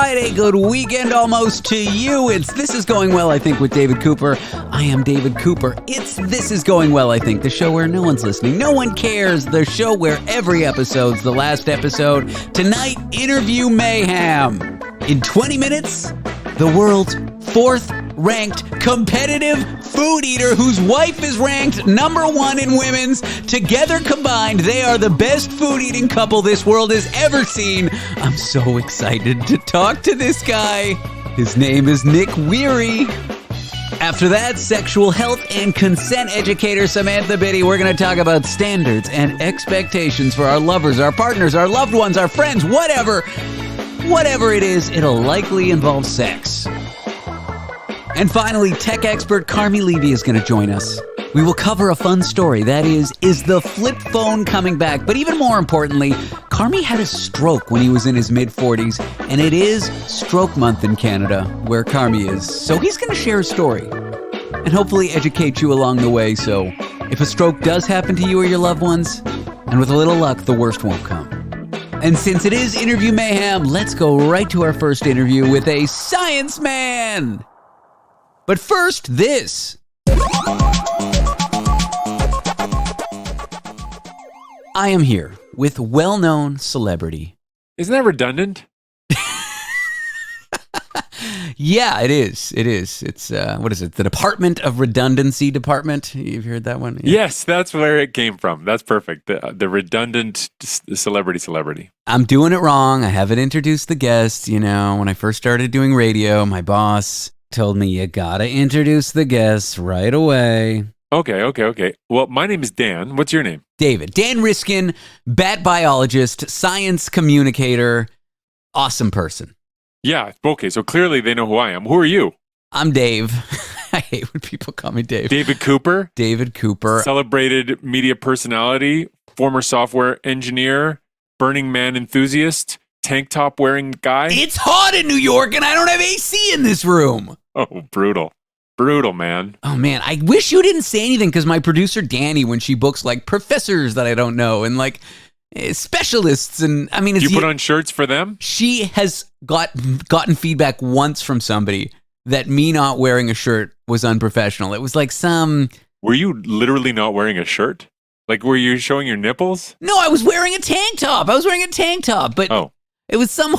Friday. Good weekend almost to you. It's This Is Going Well, I Think, with David Cooper. I am David Cooper. It's This Is Going Well, I Think, the show where no one's listening, no one cares, the show where every episode's the last episode. Tonight, Interview Mayhem. In 20 minutes, the world's fourth-ranked competitive food eater whose wife is ranked #1 in women's. Together combined, they are the best food-eating couple this world has ever seen. I'm so excited to talk to this guy. His name is Nick Weary. After that, sexual health and consent educator Samantha Biddy. We're going to talk about standards and expectations for our lovers, our partners, our loved ones, our friends, whatever it is, it'll likely involve sex. And finally, tech expert Carmi Levy is going to join us. We will cover a fun story. That is the flip phone coming back? But even more importantly, Carmi had a stroke when he was in his mid-40s, and it is Stroke Month in Canada, where Carmi is. So he's going to share a story and hopefully educate you along the way. So if a stroke does happen to you or your loved ones, and with a little luck, the worst won't come. And since it is Interview Mayhem, let's go right to our first interview with a science man. But first, this. I am here with well-known celebrity. Isn't that redundant? Yeah, it is. It is. It's, what is it? The Department of Redundancy Department. You've heard that one? Yeah. Yes, that's where it came from. That's perfect. The redundant celebrity. I'm doing it wrong. I haven't introduced the guest. You know, when I first started doing radio, my boss told me you gotta introduce the guests right away. Okay. Well, my name is Dan. What's your name? David. Dan Riskin, bat biologist, science communicator, awesome person. Yeah, okay, so clearly they know who I am. Who are you? I'm Dave. I hate when people call me Dave. David Cooper? David Cooper. Celebrated media personality, former software engineer, Burning Man enthusiast, tank top wearing guy. It's hot in New York and I don't have AC in this room. Oh, brutal. Brutal, man. Oh, man. I wish you didn't say anything because my producer, Danny, when she books like professors that I don't know and like specialists, and I mean, you put on shirts for them? She has gotten feedback once from somebody that me not wearing a shirt was unprofessional. It was like Were you literally not wearing a shirt? Like, were you showing your nipples? No, I was wearing a tank top. But It was some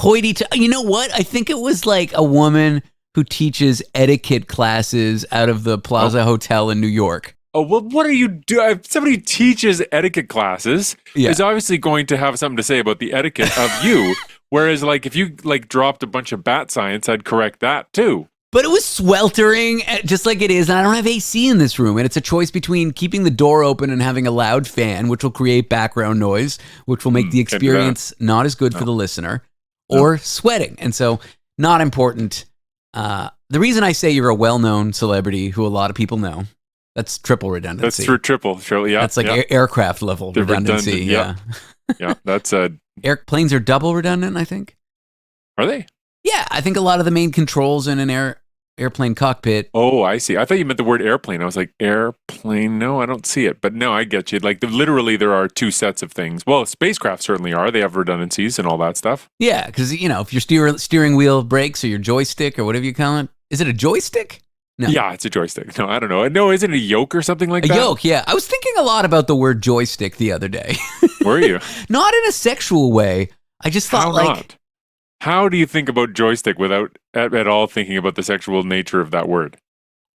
you know what? I think it was like a woman who teaches etiquette classes out of the Plaza Hotel in New York. Oh, well, what are you doing? If somebody teaches etiquette classes, is obviously going to have something to say about the etiquette of you. Whereas, like, if you, like, dropped a bunch of bat science, I'd correct that, too. But it was sweltering, just like it is, and I don't have AC in this room, and it's a choice between keeping the door open and having a loud fan, which will create background noise, which will make the experience not as good for the listener, or sweating. And so, not important. The reason I say you're a well-known celebrity who a lot of people know, that's triple redundancy. That's triple, yeah. That's like aircraft level redundancy. Yeah. Yeah, that's airplanes are double redundant, I think. Are they? Yeah, I think a lot of the main controls in an airplane cockpit. Oh, I see. I thought you meant the word airplane. I was like, airplane? No, I don't see it. But no, I get you. Like, literally, there are two sets of things. Well, spacecraft certainly are. They have redundancies and all that stuff. Yeah, because, you know, if your steering wheel breaks or your joystick or whatever you call it, is it a joystick? No. Yeah, it's a joystick. No, I don't know. No, isn't it a yoke or something like that? A yoke, yeah. I was thinking a lot about the word joystick the other day. Were you? Not in a sexual way. I just thought not? How do you think about joystick without at all thinking about the sexual nature of that word?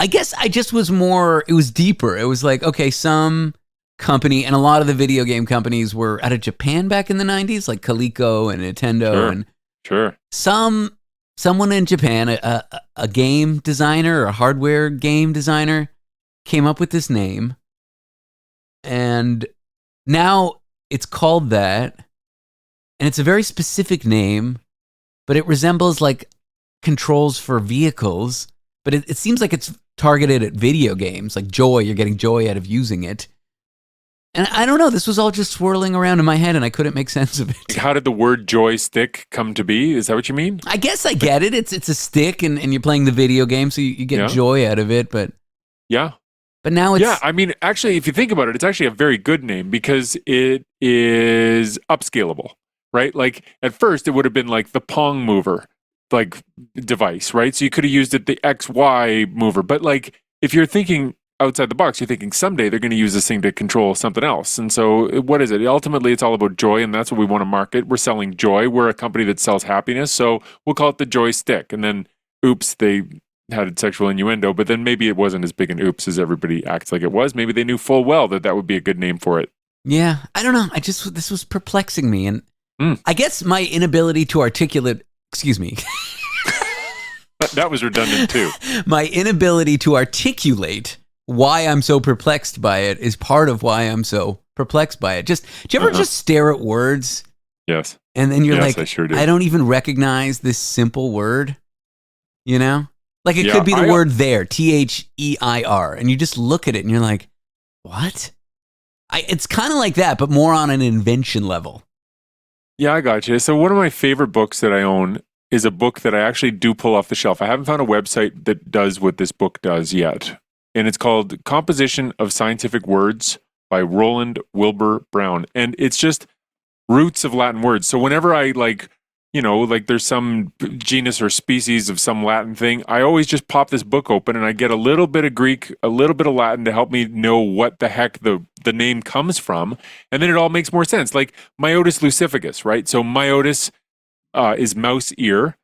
I guess I just was it was deeper. It was like, okay, some company, and a lot of the video game companies were out of Japan back in the 90s, like Coleco and Nintendo. Sure. Someone in Japan, a game designer or a hardware game designer, came up with this name, and now it's called that, and it's a very specific name, but it resembles like controls for vehicles, but it seems like it's targeted at video games, like joy. You're getting joy out of using it. And I don't know, this was all just swirling around in my head and I couldn't make sense of it. How did the word joystick come to be? Is that what you mean? I guess I get it. It's a stick and you're playing the video game, so you get joy out of it, but... Yeah. But now it's... Yeah, I mean, actually, if you think about it, it's actually a very good name because it is upscalable, right? Like, at first, it would have been like the Pong mover, like device, right? So you could have used it the XY mover, but like if you're thinking outside the box, you're thinking someday they're going to use this thing to control something else. And so what is it? Ultimately, it's all about joy, and that's what we want to market. We're selling joy. We're a company that sells happiness, so we'll call it the Joy Stick. And then, oops, they had sexual innuendo, but then maybe it wasn't as big an oops as everybody acts like it was. Maybe they knew full well that that would be a good name for it. Yeah, I don't know. This was perplexing me, and I guess my inability to articulate. Excuse me. That was redundant too. My inability to articulate why I'm so perplexed by it is part of why I'm so perplexed by it. Do you ever just stare at words? Yes. And then you're like, I sure do. I don't even recognize this simple word. You know? Like it could be the word there, THEIR, and you just look at it and you're like, what? It's kind of like that, but more on an invention level. Yeah, I got you. So one of my favorite books that I own is a book that I actually do pull off the shelf. I haven't found a website that does what this book does yet. And it's called Composition of Scientific Words by Roland Wilbur Brown. And it's just roots of Latin words. So whenever I there's some genus or species of some Latin thing, I always just pop this book open and I get a little bit of Greek, a little bit of Latin to help me know what the heck the name comes from. And then it all makes more sense. Like Myotis lucificus, right? So Myotis is mouse ear.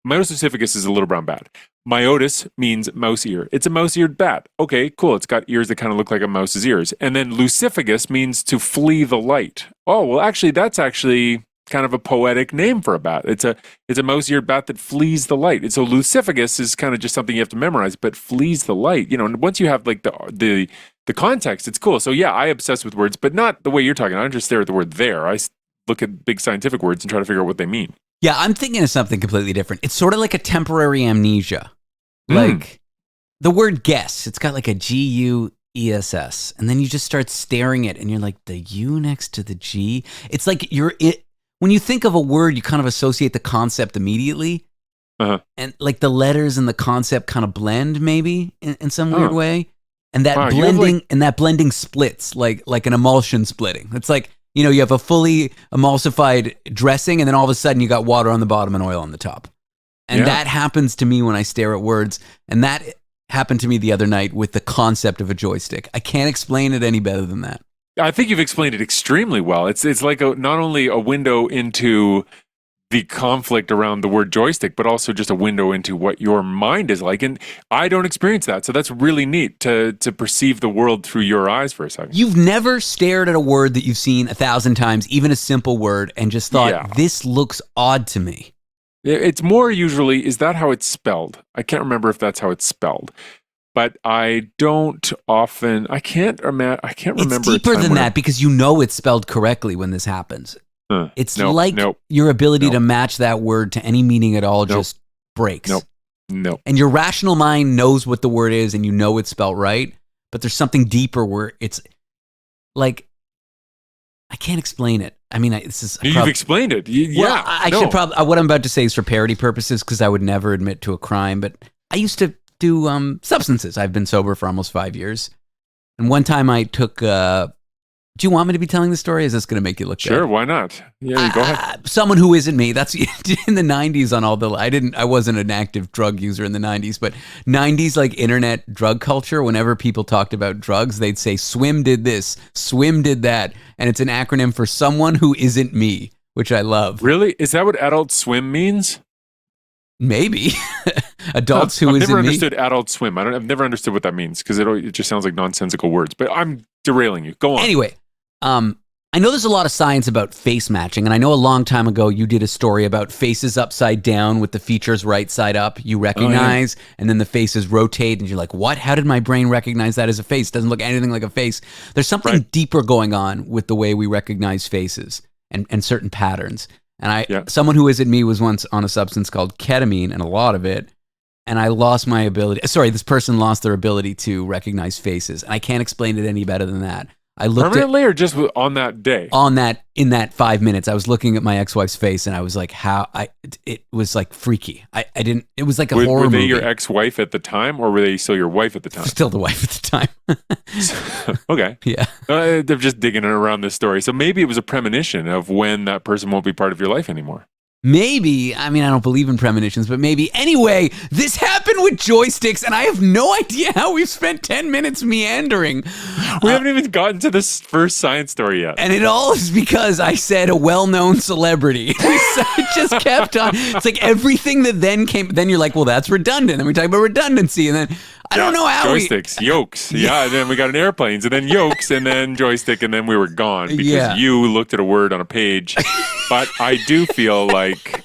Myotis lucificus is a little brown bat. Myotis means mouse ear. It's a mouse-eared bat. Okay, cool. It's got ears that kind of look like a mouse's ears. And then lucificus means to flee the light. Oh, well, actually, that's actually kind of a poetic name for a bat. It's a mouse-eared bat that flees the light. And so lucificus is kind of just something you have to memorize, but flees the light. You know, and once you have like the context, it's cool. So yeah, I obsess with words, but not the way you're talking. I don't just stare at the word there. I look at big scientific words and try to figure out what they mean. Yeah, I'm thinking of something completely different. It's sort of like a temporary amnesia. Like the word guess, it's got like a GUESS, and then you just start staring at it and you're like, the U next to the G. It's like when you think of a word, you kind of associate the concept immediately. And like the letters and the concept kind of blend maybe in some weird way. And that blending splits like an emulsion splitting. It's like, you know, you have a fully emulsified dressing and then all of a sudden you got water on the bottom and oil on the top. And that happens to me when I stare at words. And that happened to me the other night with the concept of a joystick. I can't explain it any better than that. I think you've explained it extremely well. It's like not only a window into the conflict around the word joystick, but also just a window into what your mind is like. And I don't experience that. So that's really neat to perceive the world through your eyes for a second. You've never stared at a word that you've seen 1,000 times, even a simple word, and just thought, this looks odd to me. It's more usually, is that how it's spelled? I can't remember if that's how it's spelled. But I don't often, I can't remember. It's deeper than that because you know it's spelled correctly when this happens. It's your ability to match that word to any meaning at all just breaks. Nope. And your rational mind knows what the word is and you know it's spelled right, but there's something deeper where it's like, I can't explain it. I mean, you've explained it. I should probably, what I'm about to say is for parody purposes because I would never admit to a crime, but I used to do substances. I've been sober for almost 5 years. And one time I took, do you want me to be telling the story? Is this going to make you look Sure, bad? Why not? Yeah, go ahead. Someone who isn't me. That's in the 90s on all the, I wasn't an active drug user in the 90s, but 90s like internet drug culture, whenever people talked about drugs, they'd say Swim did this, Swim did that. And it's an acronym for someone who isn't me, which I love. Really? Is that what Adult Swim means? Maybe. Adults who isn't me. I've never understood Adult Swim. I've never understood what that means because it just sounds like nonsensical words, but I'm derailing you. Go on. Anyway, I know there's a lot of science about face matching, and I know a long time ago you did a story about faces upside down with the features right side up. You recognize, and then the faces rotate, and you're like, what? How did my brain recognize that as a face? It doesn't look anything like a face. There's something deeper going on with the way we recognize faces and certain patterns. And someone who isn't me was once on a substance called ketamine, and a lot of it, and I lost my ability. Sorry, this person lost their ability to recognize faces, and I can't explain it any better than that. I looked permanently or just on that day? In that 5 minutes, I was looking at my ex-wife's face and I was like, it was like freaky. It was like a horror movie. Were they your ex-wife at the time or were they still your wife at the time? Still the wife at the time. Okay. Yeah. They're just digging around this story. So maybe it was a premonition of when that person won't be part of your life anymore. Maybe, I mean, I don't believe in premonitions, but maybe. Anyway, this happened with joysticks, and I have no idea how we've spent 10 minutes meandering. We haven't even gotten to this first science story yet. And it all is because I said a well-known celebrity. It just kept on. It's like everything that then came, then you're like, well, that's redundant. And we talk about redundancy, and then I don't know how joysticks, yokes. Yeah, and then we got an airplanes, and then yokes, and then joystick, and then we were gone because you looked at a word on a page. But I do feel like,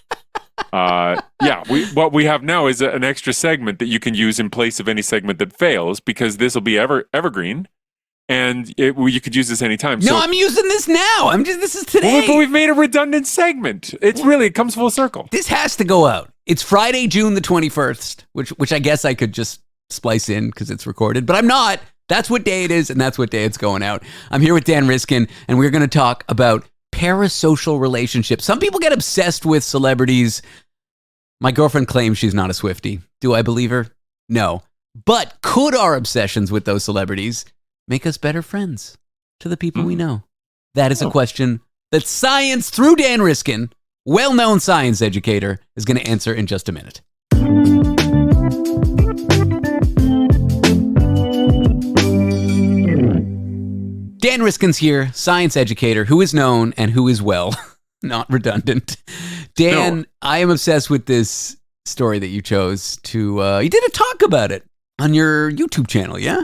what we have now is an extra segment that you can use in place of any segment that fails, because this will be evergreen, and you could use this anytime. No, I'm using this now. This is today. Well, but we've made a redundant segment. It comes full circle. This has to go out. It's Friday, June the 21st, which I guess I could just splice in because it's recorded, but I'm not. That's what day it is, and that's what day it's going out. I'm here with Dan Riskin, and we're going to talk about parasocial relationships. Some people get obsessed with celebrities. My girlfriend claims she's not a Swiftie. Do I believe her? No. But could our obsessions with those celebrities make us better friends to the people we know? That is a question that science, through Dan Riskin, well-known science educator, is going to answer in just a minute. Dan Riskin's here, science educator, who is known and who is, well, not redundant. Dan, I am obsessed with this story that you chose to, you did a talk about it on your YouTube channel, yeah?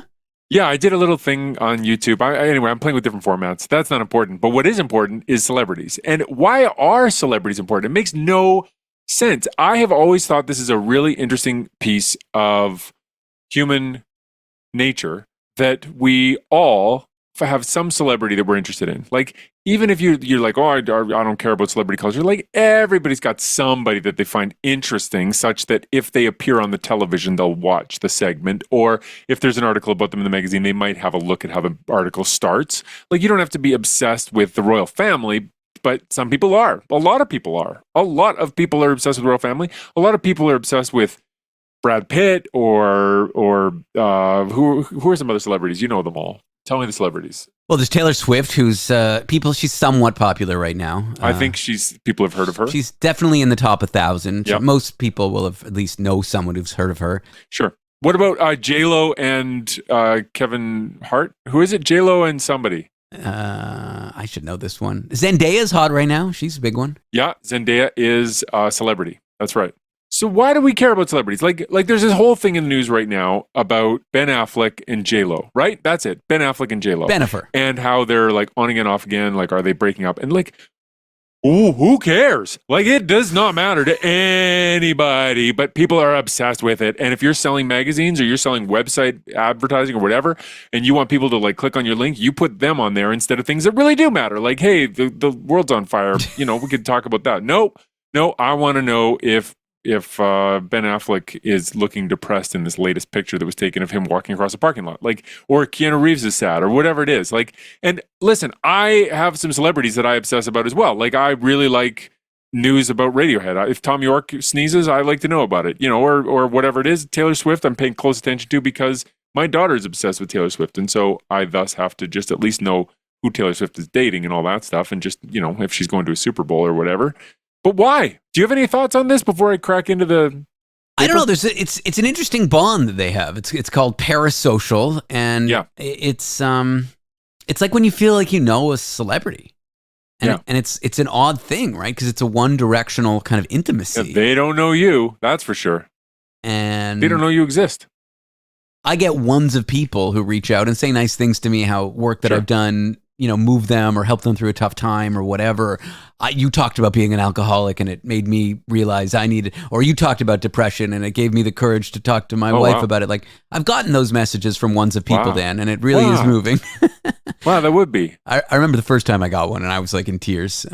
Yeah, I did a little thing on YouTube. Anyway, I'm playing with different formats. That's not important. But what is important is celebrities. And why are celebrities important? It makes no sense. I have always thought this is a really interesting piece of human nature, that we all have some celebrity that we're interested in. Like, even if you're like, oh, I don't care about celebrity culture, like everybody's got somebody that they find interesting, such that if they appear on the television, they'll watch the segment. Or if there's an article about them in the magazine, they might have a look at how the article starts. Like, you don't have to be obsessed with the royal family, but some people are. A lot of people are. A lot of people are obsessed with the royal family. A lot of people are obsessed with Brad Pitt or who are some other celebrities? You know them all. Tell me the celebrities. Well, there's Taylor Swift, who's she's somewhat popular right now. I think people have heard of her. She's definitely in the top 1,000. Yep. Most people will have at least know someone who's heard of her. Sure. What about J-Lo and Kevin Hart? Who is it? J-Lo and somebody. I should know this one. Zendaya's hot right now. She's a big one. Yeah, Zendaya is a celebrity. That's right. So why do we care about celebrities? Like there's this whole thing in the news right now about Ben Affleck and J-Lo, right? That's it. Ben Affleck and J-Lo. Bennifer. And how they're like on again, off again. Like, are they breaking up? And like, ooh, who cares? Like, it does not matter to anybody, but people are obsessed with it. And if you're selling magazines or you're selling website advertising or whatever, and you want people to like click on your link, you put them on there instead of things that really do matter. Like, hey, the world's on fire. You know, we could talk about that. No, I want to know if Ben Affleck is looking depressed in this latest picture that was taken of him walking across a parking lot, like, or Keanu Reeves is sad, or whatever it is. Like, and listen, I have some celebrities that I obsess about as well. Like, I really like news about Radiohead. If Tom York sneezes, I like to know about it, you know, or whatever it is. Taylor Swift, I'm paying close attention to because my daughter is obsessed with Taylor Swift, and so I thus have to just at least know who Taylor Swift is dating and all that stuff, and just, you know, if she's going to a Super Bowl or whatever. But why? Do you have any thoughts on this before I crack into the paper? I don't know. It's an interesting bond that they have. It's called parasocial, and it's like when you feel like you know a celebrity, and it's an odd thing, right? Because it's a one-directional kind of intimacy. Yeah, they don't know you, that's for sure, and they don't know you exist. I get ones of people who reach out and say nice things to me, how work that I've done, you know, move them or help them through a tough time or whatever. You talked about being an alcoholic and it made me realize I needed, or you talked about depression and it gave me the courage to talk to my wife about it. Like, I've gotten those messages from ones of people, Dan, and it really is moving. Wow, that would be. I remember the first time I got one and I was like in tears.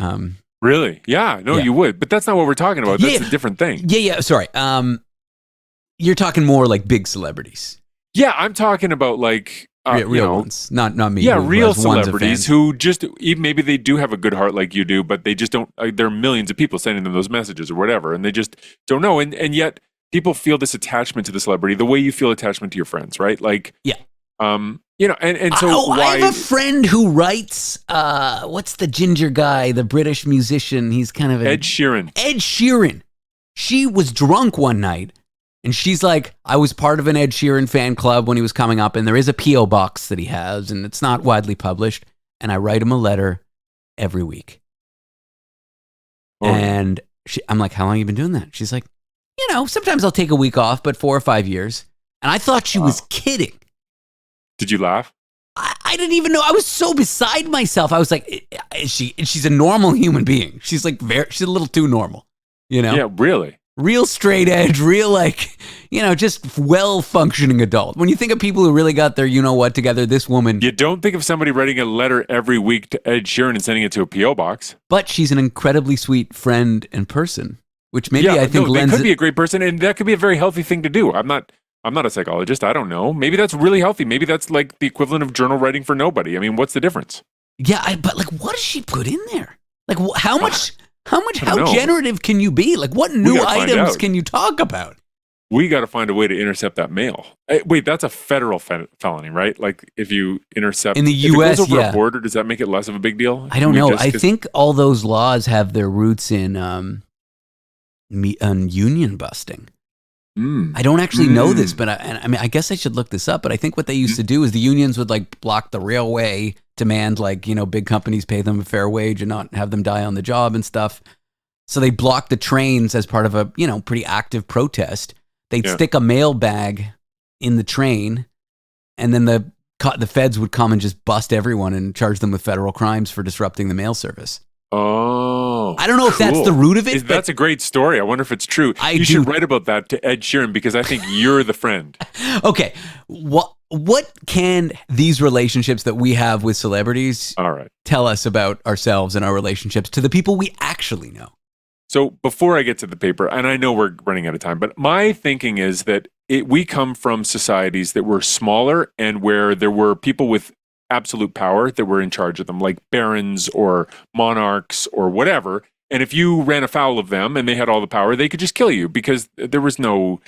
Really? Yeah, no, you would. But that's not what we're talking about. That's a different thing. Yeah, sorry. You're talking more like big celebrities. Yeah, I'm talking about like real ones, not me. Yeah, real celebrities who just, even maybe they do have a good heart like you do, but they just don't. There are millions of people sending them those messages or whatever, and they just don't know. And yet people feel this attachment to the celebrity the way you feel attachment to your friends, right? Like, And so I why? have a friend who writes, what's the ginger guy, the British musician? He's kind of Ed Sheeran. Ed Sheeran. She was drunk one night, and she's like, I was part of an Ed Sheeran fan club when he was coming up, and there is a P.O. box that he has, and it's not widely published, and I write him a letter every week. Oh. And I'm like, how long have you been doing that? She's like, sometimes I'll take a week off, but 4 or 5 years. And I thought she was kidding. Did you laugh? I didn't even know. I was so beside myself. I was like, she's a normal human being. She's like, she's a little too normal, Yeah, really. Real straight edge, real just well-functioning adult. When you think of people who really got their you-know-what together, this woman. You don't think of somebody writing a letter every week to Ed Sheeran and sending it to a P.O. box. But she's an incredibly sweet friend and person, which maybe I think they could be a great person, and that could be a very healthy thing to do. I'm not a psychologist. I don't know. Maybe that's really healthy. Maybe that's like the equivalent of journal writing for nobody. I mean, what's the difference? Yeah, but what does she put in there? Like, how know. generative can you be? Like, what new items can you talk about? We got to find a way to intercept that mail. Wait, that's a federal felony, right? Like, if you intercept in the U.S., if it goes over a border, does that make it less of a big deal? I don't know. I think all those laws have their roots in union busting. I don't actually know this, but I guess I should look this up. But I think what they used to do is the unions would like block the railway, demand big companies pay them a fair wage and not have them die on the job and stuff. So they blocked the trains as part of a pretty active protest. They'd stick a mail bag in the train, and then the feds would come and just bust everyone and charge them with federal crimes for disrupting the mail service. Oh, I don't know if that's the root of it. That's a great story. I wonder if it's true. You should write about that to Ed Sheeran because I think you're the friend. Okay. What can these relationships that we have with celebrities tell us about ourselves and our relationships to the people we actually know? So before I get to the paper, and I know we're running out of time, but my thinking is that we come from societies that were smaller and where there were people with absolute power that were in charge of them, like barons or monarchs or whatever. And if you ran afoul of them and they had all the power, they could just kill you because there was no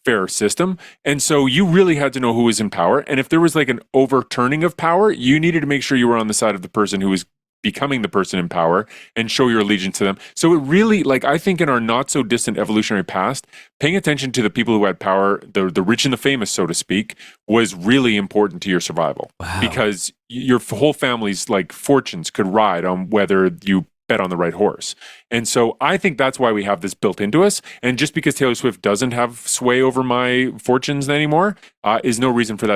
fair system. And so you really had to know who was in power. And if there was like an overturning of power, you needed to make sure you were on the side of the person who was becoming the person in power and show your allegiance to them. So it really, I think in our not so distant evolutionary past, paying attention to the people who had power, the rich and the famous, so to speak, was really important to your survival. Wow. Because your whole family's fortunes could ride on whether you bet on the right horse. And so I think that's why we have this built into us. And just because Taylor Swift doesn't have sway over my fortunes anymore, is no reason for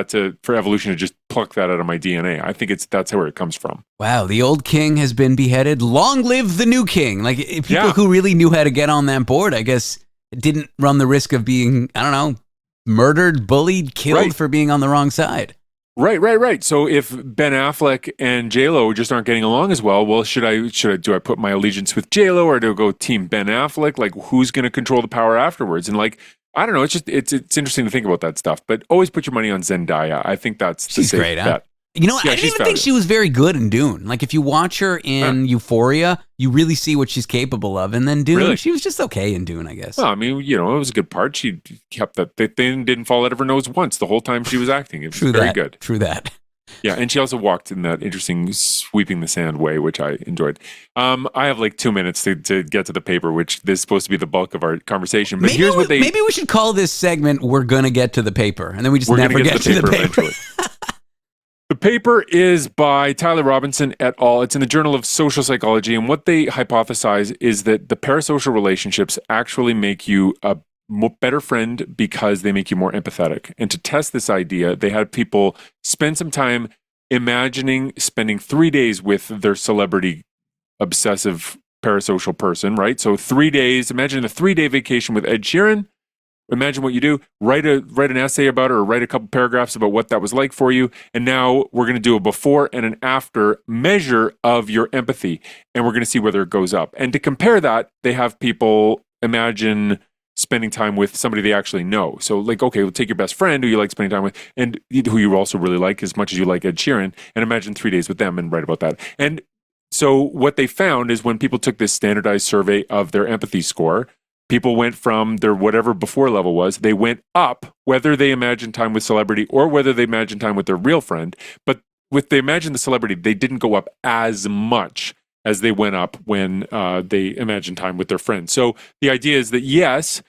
evolution to just pluck that out of my DNA. I think that's where it comes from. Wow, the old king has been beheaded. Long live the new king. People who really knew how to get on that board, I guess, didn't run the risk of being, murdered, bullied, killed for being on the wrong side. Right. So if Ben Affleck and J-Lo just aren't getting along as well, do I put my allegiance with J-Lo or do I go team Ben Affleck? Who's going to control the power afterwards? And I don't know. It's interesting to think about that stuff, but always put your money on Zendaya. I think that's the safe bet. Huh? I didn't even think she was very good in Dune. If you watch her in Euphoria, you really see what she's capable of. And then Dune, she was just okay in Dune, I guess. Well, I mean, it was a good part. She kept that thing didn't fall out of her nose once the whole time she was acting. It was very good. True that. Yeah, and she also walked in that interesting sweeping the sand way, which I enjoyed. I have 2 minutes to get to the paper, which this is supposed to be the bulk of our conversation. But maybe we should call this segment "We're Gonna Get to the Paper," and then we just never get to the paper. The paper is by Tyler Robinson et al. It's in the Journal of Social Psychology, and what they hypothesize is that the parasocial relationships actually make you a better friend because they make you more empathetic. And to test this idea, they had people spend some time imagining spending 3 days with their celebrity obsessive parasocial person, right? So 3 days, imagine a 3-day vacation with Ed Sheeran. Imagine what you do, write an essay about it or write a couple paragraphs about what that was like for you. And now we're going to do a before and an after measure of your empathy. And we're going to see whether it goes up. And to compare that, they have people imagine spending time with somebody they actually know. So okay, we'll take your best friend who you like spending time with and who you also really like as much as you like Ed Sheeran, and imagine 3 days with them and write about that. And so what they found is when people took this standardized survey of their empathy score, people went from their whatever before level was, they went up, whether they imagined time with celebrity or whether they imagined time with their real friend. But with they imagined the celebrity, they didn't go up as much as they went up when they imagined time with their friends. So the idea is that yes,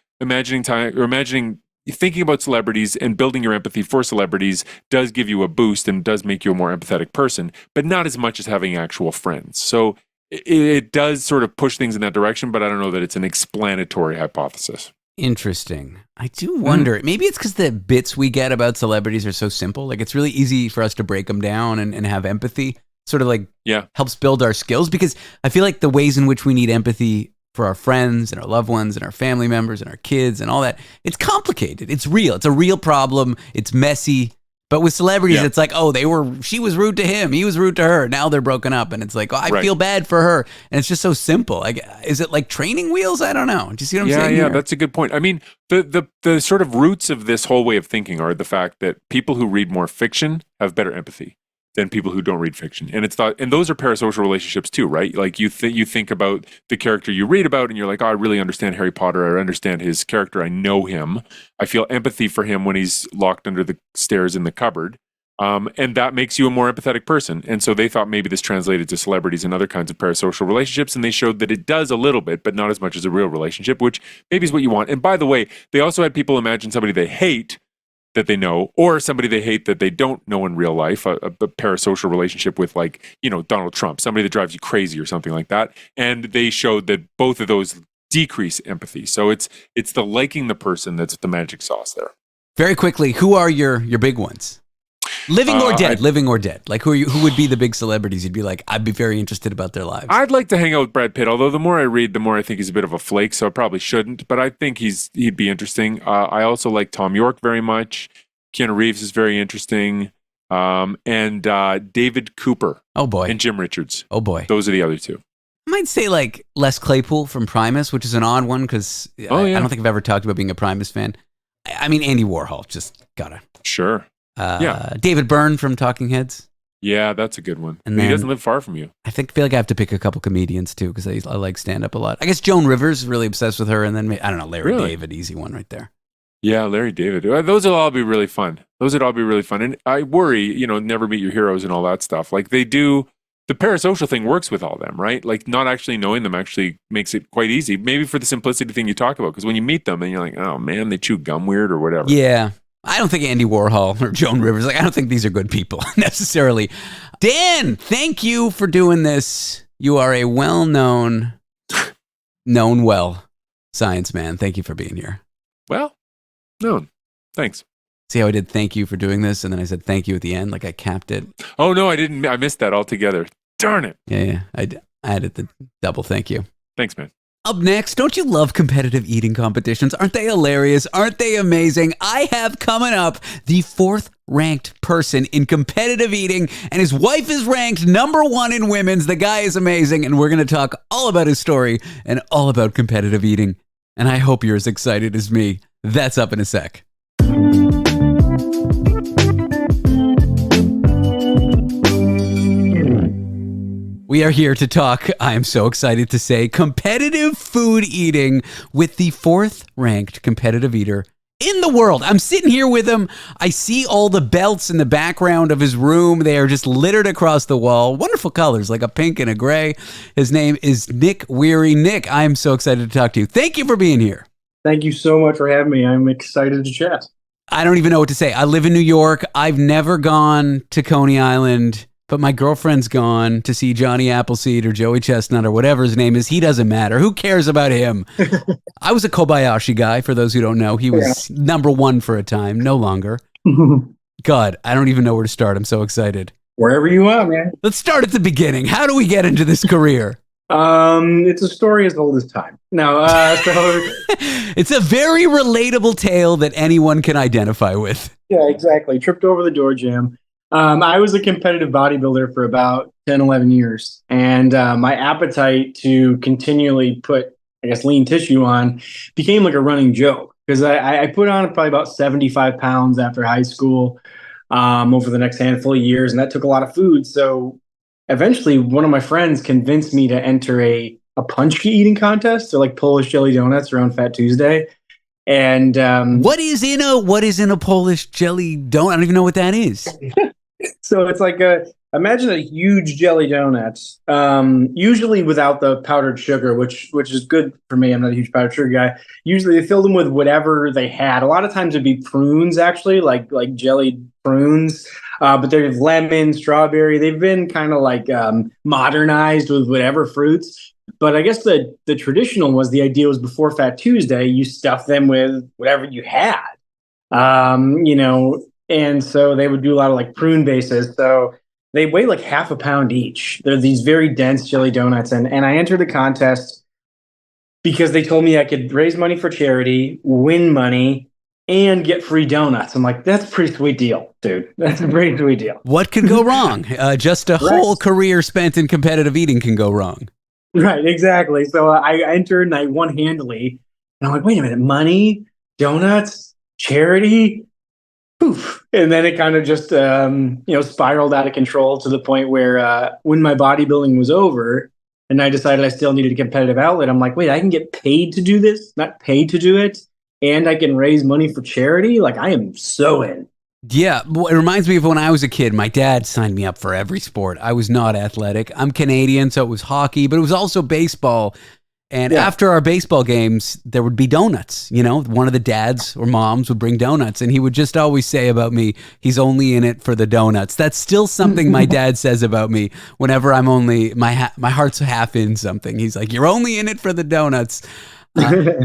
thinking about celebrities and building your empathy for celebrities does give you a boost and does make you a more empathetic person, but not as much as having actual friends. So it does sort of push things in that direction, but I don't know that it's an explanatory hypothesis. Interesting. I do wonder, maybe it's because the bits we get about celebrities are so simple. Like, it's really easy for us to break them down and have empathy, sort of like helps build our skills, because I feel like the ways in which we need empathy for our friends and our loved ones and our family members and our kids and all that, it's complicated. It's real. It's a real problem. It's messy. But with celebrities, it's like, oh, she was rude to him. He was rude to her. Now they're broken up. And it's like, oh, I feel bad for her. And it's just so simple. Like, is it like training wheels? I don't know. Do you see what I'm saying? Yeah, that's a good point. I mean, the sort of roots of this whole way of thinking are the fact that people who read more fiction have better empathy than people who don't read fiction. And it's thought, and those are parasocial relationships too, right? Like you think about the character you read about and you're like, oh, I really understand Harry Potter. I understand his character. I know him. I feel empathy for him when he's locked under the stairs in the cupboard. And that makes you a more empathetic person. And so they thought maybe this translated to celebrities and other kinds of parasocial relationships. And they showed that it does a little bit, but not as much as a real relationship, which maybe is what you want. And by the way, they also had people imagine somebody they hate that they know, or somebody they hate that they don't know in real life, a parasocial relationship with, like, Donald Trump, somebody that drives you crazy or something like that. And they showed that both of those decrease empathy. So it's the liking the person that's the magic sauce there. Very quickly, who are your big ones? Living or dead? Living or dead? Like, who would be the big celebrities you'd be like, I'd be very interested about their lives? I'd like to hang out with Brad Pitt, although the more I read, the more I think he's a bit of a flake, so I probably shouldn't, but I think he'd be interesting. I also like Tom York very much. Keanu Reeves is very interesting. And David Cooper. Oh, boy. And Jim Richards. Oh, boy. Those are the other two. I might say like Les Claypool from Primus, which is an odd one because I don't think I've ever talked about being a Primus fan. I mean, Andy Warhol, just gotta. Sure. David Byrne from Talking Heads. Yeah, that's a good one. And he doesn't live far from you. I feel like I have to pick a couple comedians too because I like stand-up a lot. I guess Joan Rivers, really obsessed with her, and then I don't know, Larry David, easy one right there. Yeah, Larry David. Those will all be really fun. And I worry, never meet your heroes and all that stuff. Like they do, the parasocial thing works with all of them, right? Like not actually knowing them actually makes it quite easy. Maybe for the simplicity thing you talk about, because when you meet them and you're like, oh man, they chew gum weird or whatever. Yeah. I don't think Andy Warhol or Joan Rivers, I don't think these are good people necessarily. Dan, thank you for doing this. You are a well-known, science man. Thank you for being here. Well, no, thanks. See how I did thank you for doing this, and then I said thank you at the end, like I capped it? Oh, no, I didn't. I missed that altogether. Darn it. Yeah. I added the double thank you. Thanks, man. Up next, don't you love competitive eating competitions? Aren't they hilarious? Aren't they amazing? I have coming up the 4th ranked person in competitive eating, and his wife is ranked number 1 in women's. The guy is amazing, and we're going to talk all about his story and all about competitive eating. And I hope you're as excited as me. That's up in a sec. We are here to talk, I am so excited to say, competitive food eating with the 4th ranked competitive eater in the world. I'm sitting here with him. I see all the belts in the background of his room. They are just littered across the wall. Wonderful colors, like a pink and a gray. His name is Nick Weary. Nick, I am so excited to talk to you. Thank you for being here. Thank you so much for having me. I'm excited to chat. I don't even know what to say. I live in New York. I've never gone to Coney Island. But my girlfriend's gone to see Johnny Appleseed or Joey Chestnut or whatever his name is. He doesn't matter. Who cares about him? I was a Kobayashi guy, for those who don't know. He was number 1 for a time, no longer. God, I don't even know where to start. I'm so excited. Wherever you are, man. Let's start at the beginning. How do we get into this career? It's a story as old as time. No, It's a very relatable tale that anyone can identify with. Yeah, exactly. Tripped over the door jam. I was a competitive bodybuilder for about 10, 11 years. And my appetite to continually put, lean tissue on became like a running joke. Because I put on probably about 75 pounds after high school over the next handful of years. And that took a lot of food. So eventually one of my friends convinced me to enter a a punchki eating contest. They're like Polish jelly donuts around Fat Tuesday. And what is in a Polish jelly donut? I don't even know what that is. So it's like imagine a huge jelly donut, usually without the powdered sugar, which is good for me. I'm not a huge powdered sugar guy. Usually they filled them with whatever they had. A lot of times it'd be prunes, actually, like jellied prunes. But there's lemon, strawberry. They've been kind of like modernized with whatever fruits. But I guess the traditional was, the idea was before Fat Tuesday, you stuff them with whatever you had. And so they would do a lot of like prune bases. So they weigh like half a pound each. They're these very dense jelly donuts. And I entered the contest because they told me I could raise money for charity, win money, and get free donuts. I'm like, that's a pretty sweet deal, dude. That's a pretty sweet deal. What could go wrong? Just a whole career spent in competitive eating can go wrong. Right, exactly. So I entered and I won handily. And I'm like, wait a minute, money, donuts, charity, poof. And then it kind of just, spiraled out of control to the point where when my bodybuilding was over and I decided I still needed a competitive outlet, I'm like, wait, I can get paid to do this, not paid to do it, and I can raise money for charity? Like, I am so in. Yeah, it reminds me of when I was a kid. My dad signed me up for every sport. I was not athletic. I'm Canadian, so it was hockey, but it was also baseball. And after our baseball games, there would be donuts. One of the dads or moms would bring donuts, and he would just always say about me, he's only in it for the donuts. That's still something my dad says about me whenever I'm only, my heart's half in something. He's like, you're only in it for the donuts.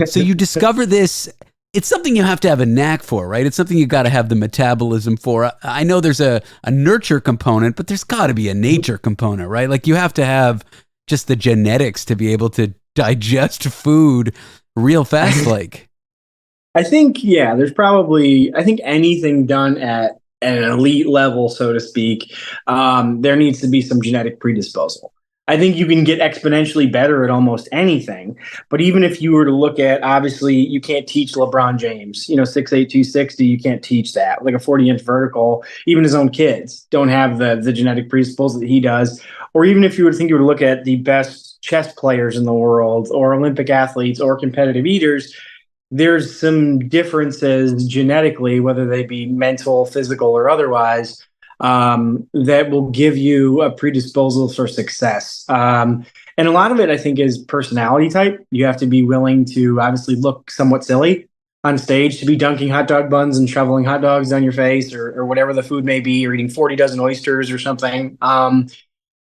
So you discover this. It's something you have to have a knack for, right? It's something you got to have the metabolism for. I know there's a nurture component, but there's got to be a nature component, right? Like you have to have just the genetics to be able to digest food real fast. Like, I think, I think anything done at an elite level, so to speak, there needs to be some genetic predisposal. I think you can get exponentially better at almost anything. But even if you were to look at, obviously, you can't teach LeBron James, 6'8", 260, you can't teach that. Like a 40-inch vertical, even his own kids don't have the genetic predisposal that he does. Or even if you were to look at the best chess players in the world or Olympic athletes or competitive eaters, there's some differences genetically, whether they be mental, physical, or otherwise, that will give you a predisposal for success. And a lot of it, I think, is personality type. You have to be willing to obviously look somewhat silly on stage, to be dunking hot dog buns and shoveling hot dogs down your face or whatever the food may be, or eating 40 dozen oysters or something.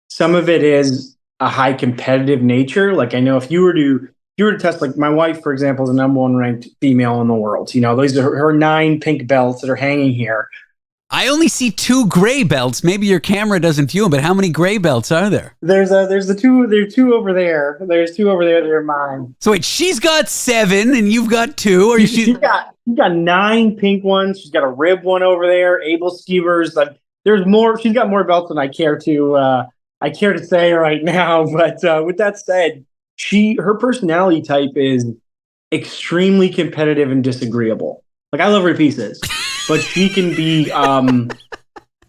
Some of it is a high competitive nature. Like I know if you were to test, like my wife, for example, is the number one ranked female in the world. Those are her 9 pink belts that are hanging here. I only see 2 gray belts. Maybe your camera doesn't view them, but how many gray belts are there? There's 2 over there. There's 2 over there that are mine. So wait, she's got 7 and you've got 2, or she's got 9 pink ones. She's got a rib one over there. Able skewers. Like there's more. She's got more belts than I care to say right now. But with that said, her personality type is extremely competitive and disagreeable. Like I love her to pieces. But she can be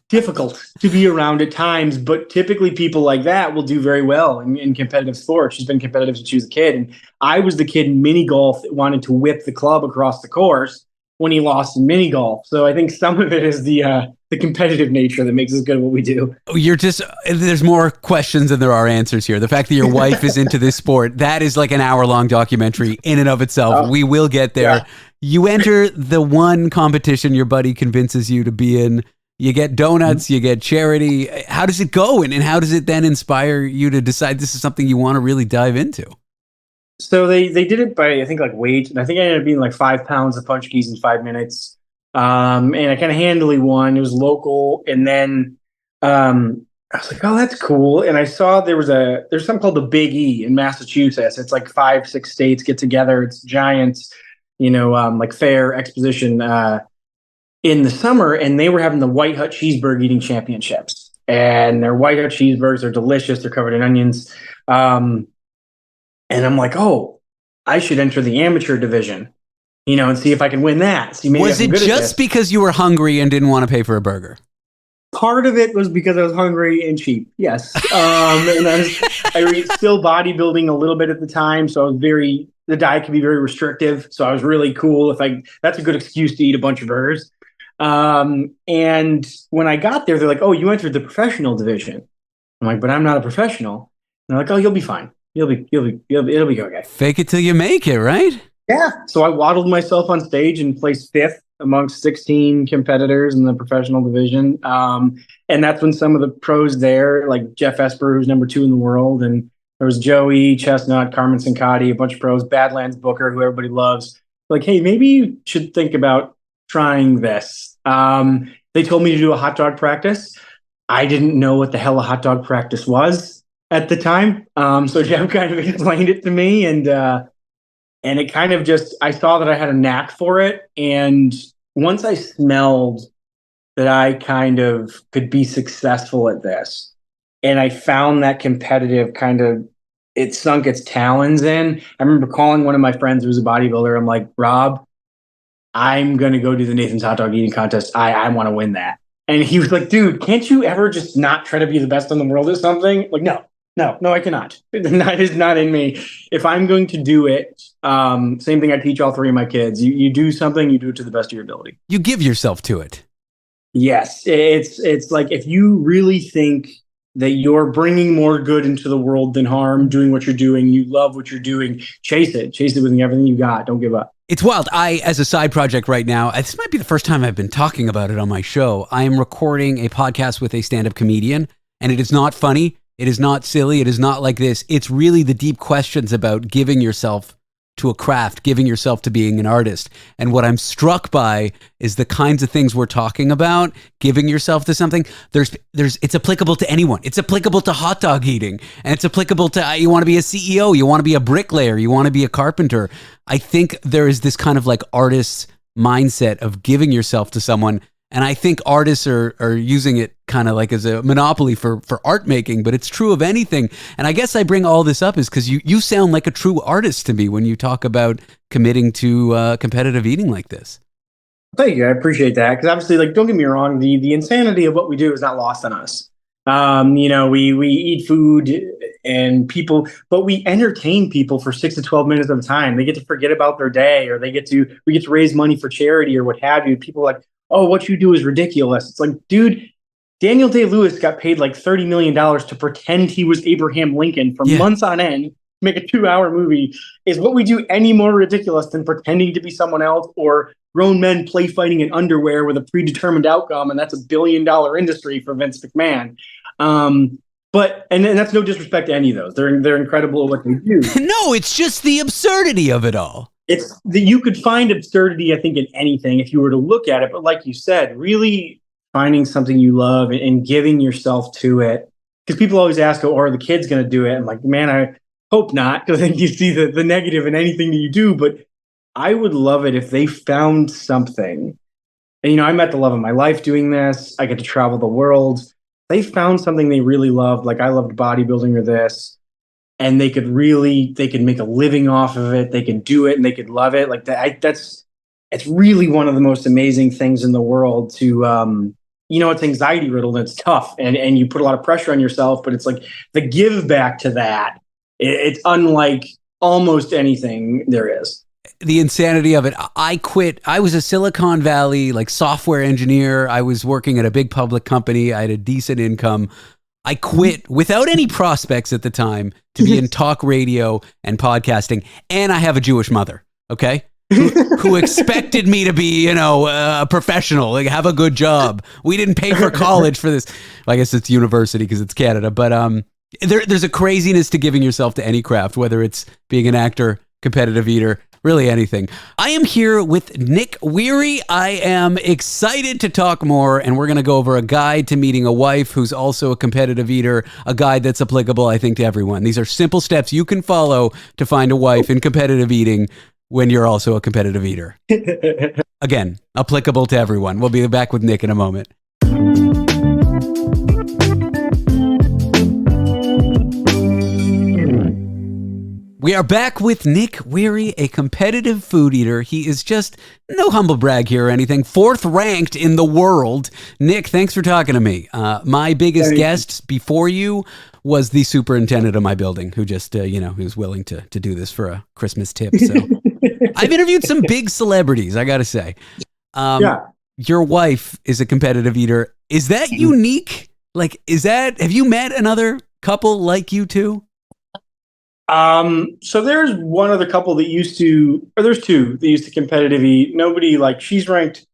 difficult to be around at times. But typically people like that will do very well in competitive sports. She's been competitive since she was a kid. And I was the kid in mini golf that wanted to whip the club across the course when he lost in mini golf. So I think some of it is the competitive nature that makes us good at what we do. There's more questions than there are answers here. The fact that your wife is into this sport, that is like an hour-long documentary in and of itself. We will get there. Yeah. You enter the one competition your buddy convinces you to be in. You get donuts, you get charity. How does it go? And how does it then inspire you to decide this is something you want to really dive into? So they did it by, I think, like weight. And I think I ended up being like 5 pounds of punch keys in 5 minutes. And I kind of handily won. It was local. And then I was like, oh, that's cool. And I saw there's something called the Big E in Massachusetts. It's like 5-6 states get together. It's giant, like fair exposition in the summer. And they were having the White Hut Cheeseburger eating championships. And their White Hut cheeseburgers are delicious. They're covered in onions. And I'm like, oh, I should enter the amateur division, and see if I can win that. See, maybe was it just because you were hungry and didn't want to pay for a burger? Part of it was because I was hungry and cheap. Yes. And I was still bodybuilding a little bit at the time. So I was the diet could be very restrictive. So I was really cool. That's a good excuse to eat a bunch of burgers. And when I got there, they're like, "Oh, you entered the professional division." I'm like, "But I'm not a professional." And they're like, "Oh, you'll be fine. It'll be okay." Fake it till you make it, right? Yeah. So I waddled myself on stage and placed fifth amongst 16 competitors in the professional division. And that's when some of the pros there, like Jeff Esper, who's number 2 in the world, and there was Joey Chestnut, Carmen Sincati, a bunch of pros, Badlands Booker, who everybody loves. Like, hey, maybe you should think about trying this. They told me to do a hot dog practice. I didn't know what the hell a hot dog practice was at the time. So Jeff kind of explained it to me, and it kind of just, I saw that I had a knack for it. And once I smelled that I kind of could be successful at this, and I found that competitive kind of, it sunk its talons in. I remember calling one of my friends who was a bodybuilder. I'm like, "Rob, I'm going to go do the Nathan's hot dog eating contest. I want to win that." And he was like, "Dude, can't you ever just not try to be the best in the world or something?" Like, no, I cannot. That is not in me. If I'm going to do it, same thing I teach all 3 of my kids. You do something, you do it to the best of your ability. You give yourself to it. Yes. It's like, if you really think that you're bringing more good into the world than harm, doing what you're doing, you love what you're doing, chase it with everything you got. Don't give up. It's wild. As a side project right now, this might be the first time I've been talking about it on my show. I am recording a podcast with a stand-up comedian, and it is not funny. It is not silly. It is not like this. It's really the deep questions about giving yourself to a craft, giving yourself to being an artist. And what I'm struck by is the kinds of things we're talking about, giving yourself to something. It's applicable to anyone. It's applicable to hot dog eating, and it's applicable to, you want to be a CEO, you want to be a bricklayer, you want to be a carpenter. I think there is this kind of like artist's mindset of giving yourself to someone. And I think artists are using it kind of like as a monopoly for art making, but it's true of anything. And I guess I bring all this up is because you sound like a true artist to me when you talk about committing to competitive eating like this. Thank you. I appreciate that. Because obviously, like, don't get me wrong, the insanity of what we do is not lost on us. We eat food and people, but we entertain people for 6 to 12 minutes at a time. They get to forget about their day, or we get to raise money for charity or what have you. People are like, "Oh, what you do is ridiculous." It's like, dude, Daniel Day-Lewis got paid like $30 million to pretend he was Abraham Lincoln for months on end, make a 2-hour movie. Is what we do any more ridiculous than pretending to be someone else, or grown men play fighting in underwear with a predetermined outcome, and that's $1 billion industry for Vince McMahon. But that's no disrespect to any of those. They're incredible at what they do. No, it's just the absurdity of it all. It's that you could find absurdity, I think, in anything if you were to look at it. But like you said, really finding something you love and giving yourself to it. Because people always ask, "Oh, are the kids going to do it?" I'm like, man, I hope not, because I think you see the negative in anything that you do. But I would love it if they found something. And, I met the love of my life doing this. I get to travel the world. They found something they really loved. Like I loved bodybuilding or this. And they could make a living off of it. They could do it and they could love it. Like it's really one of the most amazing things in the world to, it's anxiety riddled and it's tough and you put a lot of pressure on yourself, but it's like the give back to that. It's unlike almost anything there is. The insanity of it. I quit. I was a Silicon Valley software engineer. I was working at a big public company. I had a decent income. I quit without any prospects at the time to be in talk radio and podcasting. And I have a Jewish mother, okay, who expected me to be, a professional, have a good job. We didn't pay for college for this. I guess it's university because it's Canada. But there's a craziness to giving yourself to any craft, whether it's being an actor, competitive eater, really anything. I am here with Nick Weary. I am excited to talk more, and we're going to go over a guide to meeting a wife who's also a competitive eater, a guide that's applicable, I think, to everyone. These are simple steps you can follow to find a wife in competitive eating when you're also a competitive eater. Again, applicable to everyone. We'll be back with Nick in a moment. We are back with Nick Weary, a competitive food eater. He is just no humble brag here or anything. 4th ranked in the world. Nick, thanks for talking to me. My biggest guest before you was the superintendent of my building, who just, who was willing to do this for a Christmas tip. So I've interviewed some big celebrities, I got to say. Your wife is a competitive eater. Is that unique? Like, have you met another couple like you two? So there's one other couple that there's two that used to competitive eat. Nobody, like, she's ranked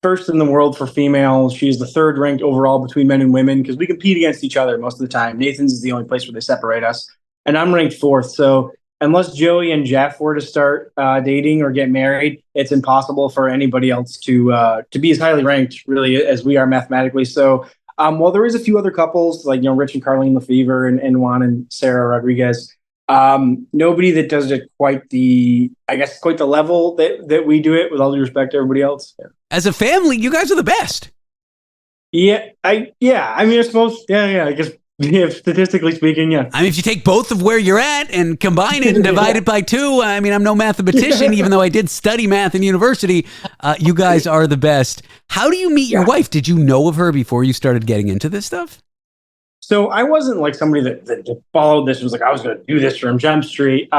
first in the world for females. She's the 3rd ranked overall between men and women because we compete against each other most of the time. Nathan's is the only place where they separate us. And I'm ranked 4th. So unless Joey and Jeff were to start dating or get married, it's impossible for anybody else to be as highly ranked, really, as we are mathematically. So while there is a few other couples, like, Rich and Carlene Lefevre and Juan and Sarah Rodriguez, nobody that does it quite the level that we do it, with all due respect to everybody else. As a family, you guys are the best. I suppose, I guess, statistically speaking, yeah. I mean, if you take both of where you're at and combine it and divide it by 2, I mean, I'm no mathematician, even though I did study math in university. You guys are the best. How do you meet your wife? Did you know of her before you started getting into this stuff? So I wasn't like somebody that followed this and was like, I was going to do this from Jump Street.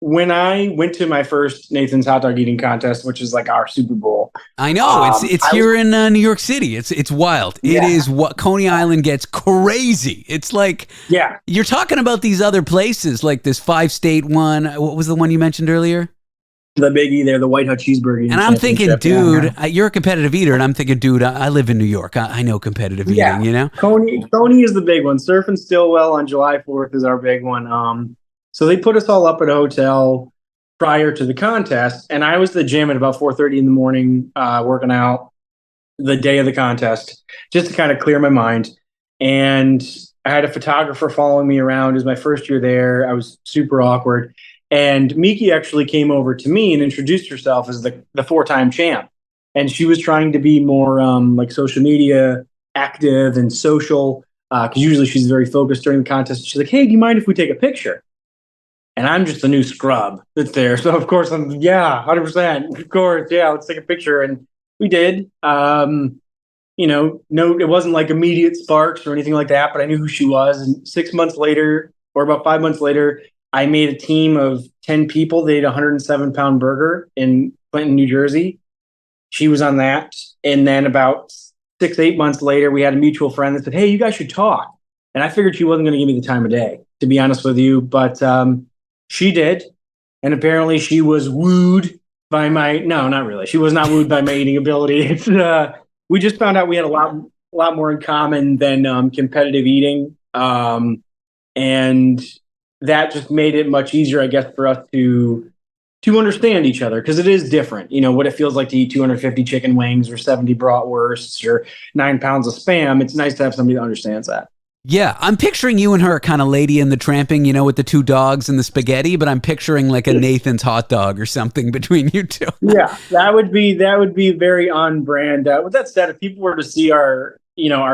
When I went to my first Nathan's hot dog eating contest, which is like our Super Bowl. I know it's here in New York City. It's wild. It is what Coney Island gets crazy. It's like, you're talking about these other places, like this 5-state one. What was the one you mentioned earlier? The biggie there, the White Hut Cheeseburger. And I'm thinking, dude, you're a competitive eater. And I'm thinking, dude, I live in New York. I know competitive eating, Coney is the big one. Surf and Stillwell on July 4th is our big one. So they put us all up at a hotel prior to the contest. And I was at the gym at about 4:30 in the morning, working out the day of the contest, just to kind of clear my mind. And I had a photographer following me around. It was my first year there. I was super awkward. And Miki actually came over to me and introduced herself as the 4-time champ. And she was trying to be more like social media active and social, because usually she's very focused during the contest. She's like, hey, do you mind if we take a picture? And I'm just the new scrub that's there. So, of course, 100%. Of course, let's take a picture. And we did. No, it wasn't like immediate sparks or anything like that, but I knew who she was. And 6 months later, or about 5 months later, I made a team of 10 people. They ate a 107-pound burger in Clinton, New Jersey. She was on that. And then about 6-8 months later, we had a mutual friend that said, hey, you guys should talk. And I figured she wasn't going to give me the time of day, to be honest with you. But she did. And apparently she was wooed by no, not really. She was not wooed by my eating ability. It's, we just found out we had a lot more in common than competitive eating. And that just made it much easier, I guess, for us to understand each other, because it is different. What it feels like to eat 250 chicken wings or 70 bratwursts or 9 pounds of Spam. It's nice to have somebody that understands that. Yeah, I'm picturing you and her kind of Lady in the Tramping, with the 2 dogs and the spaghetti, but I'm picturing like a Nathan's hot dog or something between you two. Yeah, that would be very on brand. With that said, if people were to see our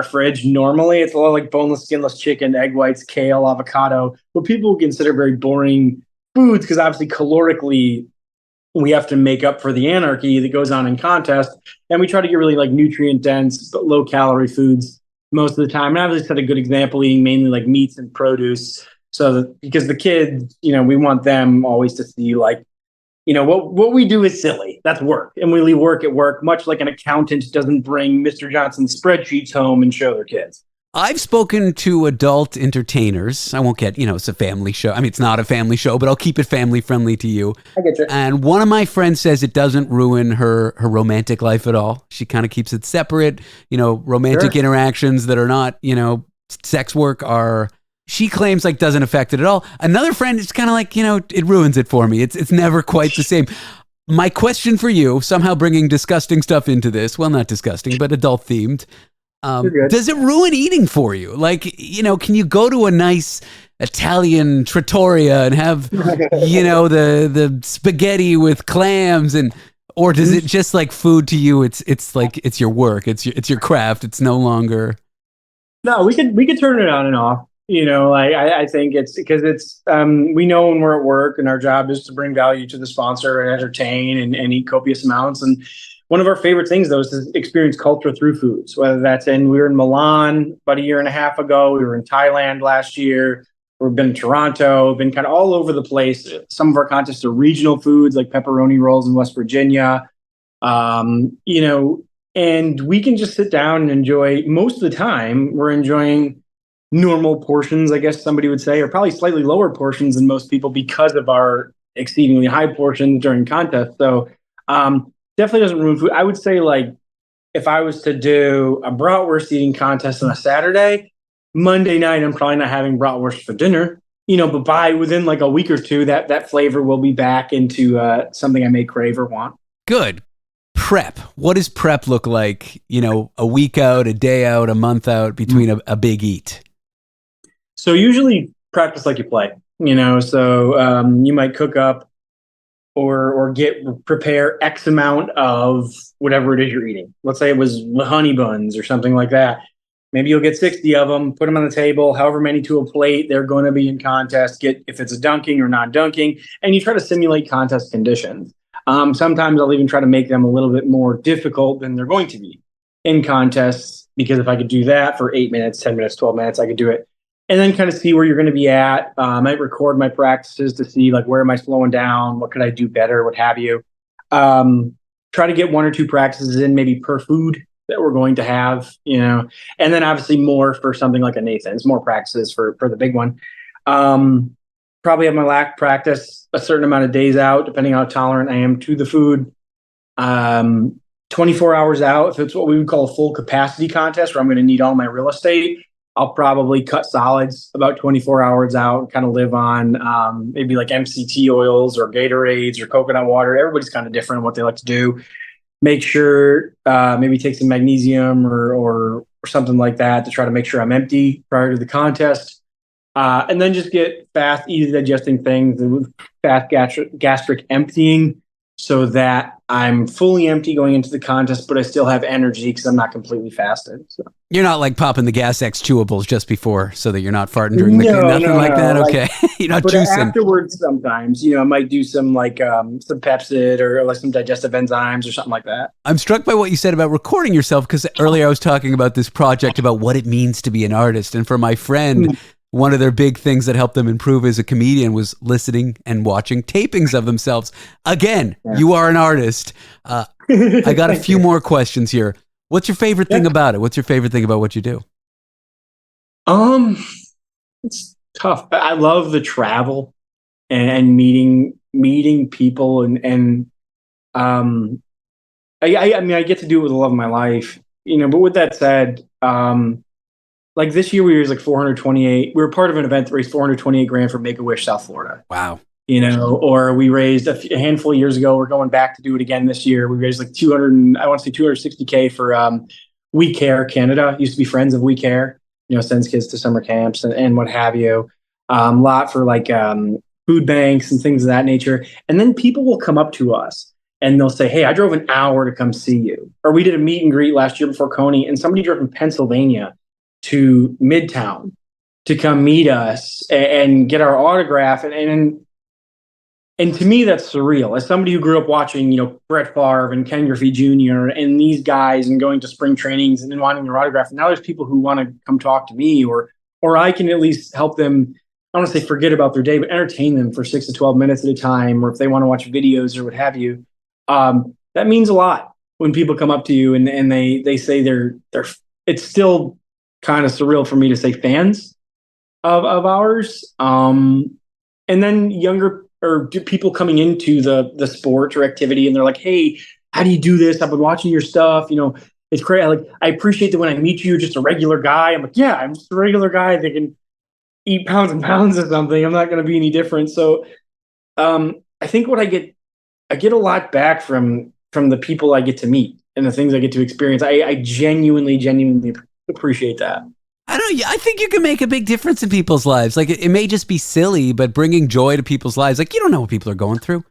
fridge, normally it's a lot like boneless, skinless chicken, egg whites, kale, avocado, what people would consider very boring foods, because obviously calorically we have to make up for the anarchy that goes on in contest. And we try to get really like nutrient dense, but low calorie foods most of the time. And I've just had a good example eating mainly like meats and produce. Because the kids, we want them always to see like, what we do is silly. That's work. And we leave work at work, much like an accountant doesn't bring Mr. Johnson's spreadsheets home and show their kids. I've spoken to adult entertainers. I won't get, it's a family show. I mean, it's not a family show, but I'll keep it family friendly to you. I get you. And one of my friends says it doesn't ruin her romantic life at all. She kind of keeps it separate. Romantic interactions that are not, sex work she claims like doesn't affect it at all. Another friend is kind of like, it ruins it for me. It's never quite the same. My question for you, somehow bringing disgusting stuff into this, well, not disgusting, but adult themed. Does it ruin eating for you? Like, can you go to a nice Italian trattoria and have, the spaghetti with clams, or does it just like food to you? It's like, it's your work. It's your craft. It's no longer. No, we could turn it on and off. I think it's because we know when we're at work and our job is to bring value to the sponsor and entertain and eat copious amounts. And one of our favorite things, though, is to experience culture through foods, whether we were in Milan about a year and a half ago. We were in Thailand last year. We've been in Toronto, been kind of all over the place. Some of our contests are regional foods like pepperoni rolls in West Virginia. And we can just sit down and enjoy. Most of the time, we're enjoying normal portions, I guess somebody would say, or probably slightly lower portions than most people because of our exceedingly high portions during contests. So definitely doesn't ruin food. I would say, like, if I was to do a bratwurst eating contest on a Saturday, Monday night, I'm probably not having bratwurst for dinner, but within like a week or two, that flavor will be back into something I may crave or want. Good. Prep. What does prep look like, a week out, a day out, a month out between a big eat? So usually practice like you play, so you might cook up or prepare X amount of whatever it is you're eating. Let's say it was honey buns or something like that. Maybe you'll get 60 of them, put them on the table, however many to a plate. They're going to be in contest, if it's a dunking or not dunking, and you try to simulate contest conditions. Sometimes I'll even try to make them a little bit more difficult than they're going to be in contests, because if I could do that for 8 minutes, 10 minutes, 12 minutes, I could do it. And then kind of see where you're going to be at. I might record my practices to see, like, where am I slowing down? What could I do better? What have you. Try to get 1 or 2 practices in maybe per food that we're going to have, and then obviously more for something like a Nathan's, more practices for the big one. Probably have my lack practice a certain amount of days out, depending how tolerant I am to the food. 24 hours out, if it's what we would call a full capacity contest, where I'm going to need all my real estate, I'll probably cut solids about 24 hours out and kind of live on maybe like MCT oils or Gatorades or coconut water. Everybody's kind of different in what they like to do. Make sure maybe take some magnesium or something like that to try to make sure I'm empty prior to the contest. And then just get fast, easy digesting things with fast gastric emptying, so that I'm fully empty going into the contest, but I still have energy because I'm not completely fasted. So. You're not like popping the Gas X chewables just before so that you're not farting during the nothing like that. Okay, you're not but juicing. Afterwards, sometimes I might do some some Pepsid or like some digestive enzymes or something like that. I'm struck by what you said about recording yourself, because earlier I was talking about this project about what it means to be an artist, and for my friend. One of their big things that helped them improve as a comedian was listening and watching tapings of themselves. Again, You are an artist. I got a few more questions here. What's your favorite thing about it? What's your favorite thing about what you do? It's tough. I love the travel and meeting people and I get to do it with the love of my life, but with that said, like this year we raised like 428. We were part of an event that raised 428 grand for Make-A-Wish South Florida. Wow. Or we raised a handful of years ago. We're going back to do it again this year. We raised like 260K for We Care Canada. Used to be Friends of We Care, sends kids to summer camps and what have you. A lot for like food banks and things of that nature. And then people will come up to us and they'll say, hey, I drove an hour to come see you. Or we did a meet and greet last year before Coney, and somebody drove from Pennsylvania to Midtown to come meet us and get our autograph. And to me, that's surreal. As somebody who grew up watching, Brett Favre and Ken Griffey Jr. and these guys and going to spring trainings and then wanting their autograph. And now there's people who want to come talk to me or I can at least help them. I don't want to say forget about their day, but entertain them for 6 to 12 minutes at a time. Or if they want to watch videos or what have you, that means a lot when people come up to you and they say they're it's still kind of surreal for me to say fans of ours. And then younger or people coming into the sport or activity, and they're like, hey, how do you do this? I've been watching your stuff. It's great. I appreciate that when I meet you, you're just a regular guy. I'm like, yeah, I'm just a regular guy that can eat pounds and pounds of something. I'm not going to be any different. So I think what I get a lot back from the people I get to meet and the things I get to experience. I genuinely appreciate that. I don't know. I think you can make a big difference in people's lives. Like it may just be silly, but bringing joy to people's lives. Like you don't know what people are going through.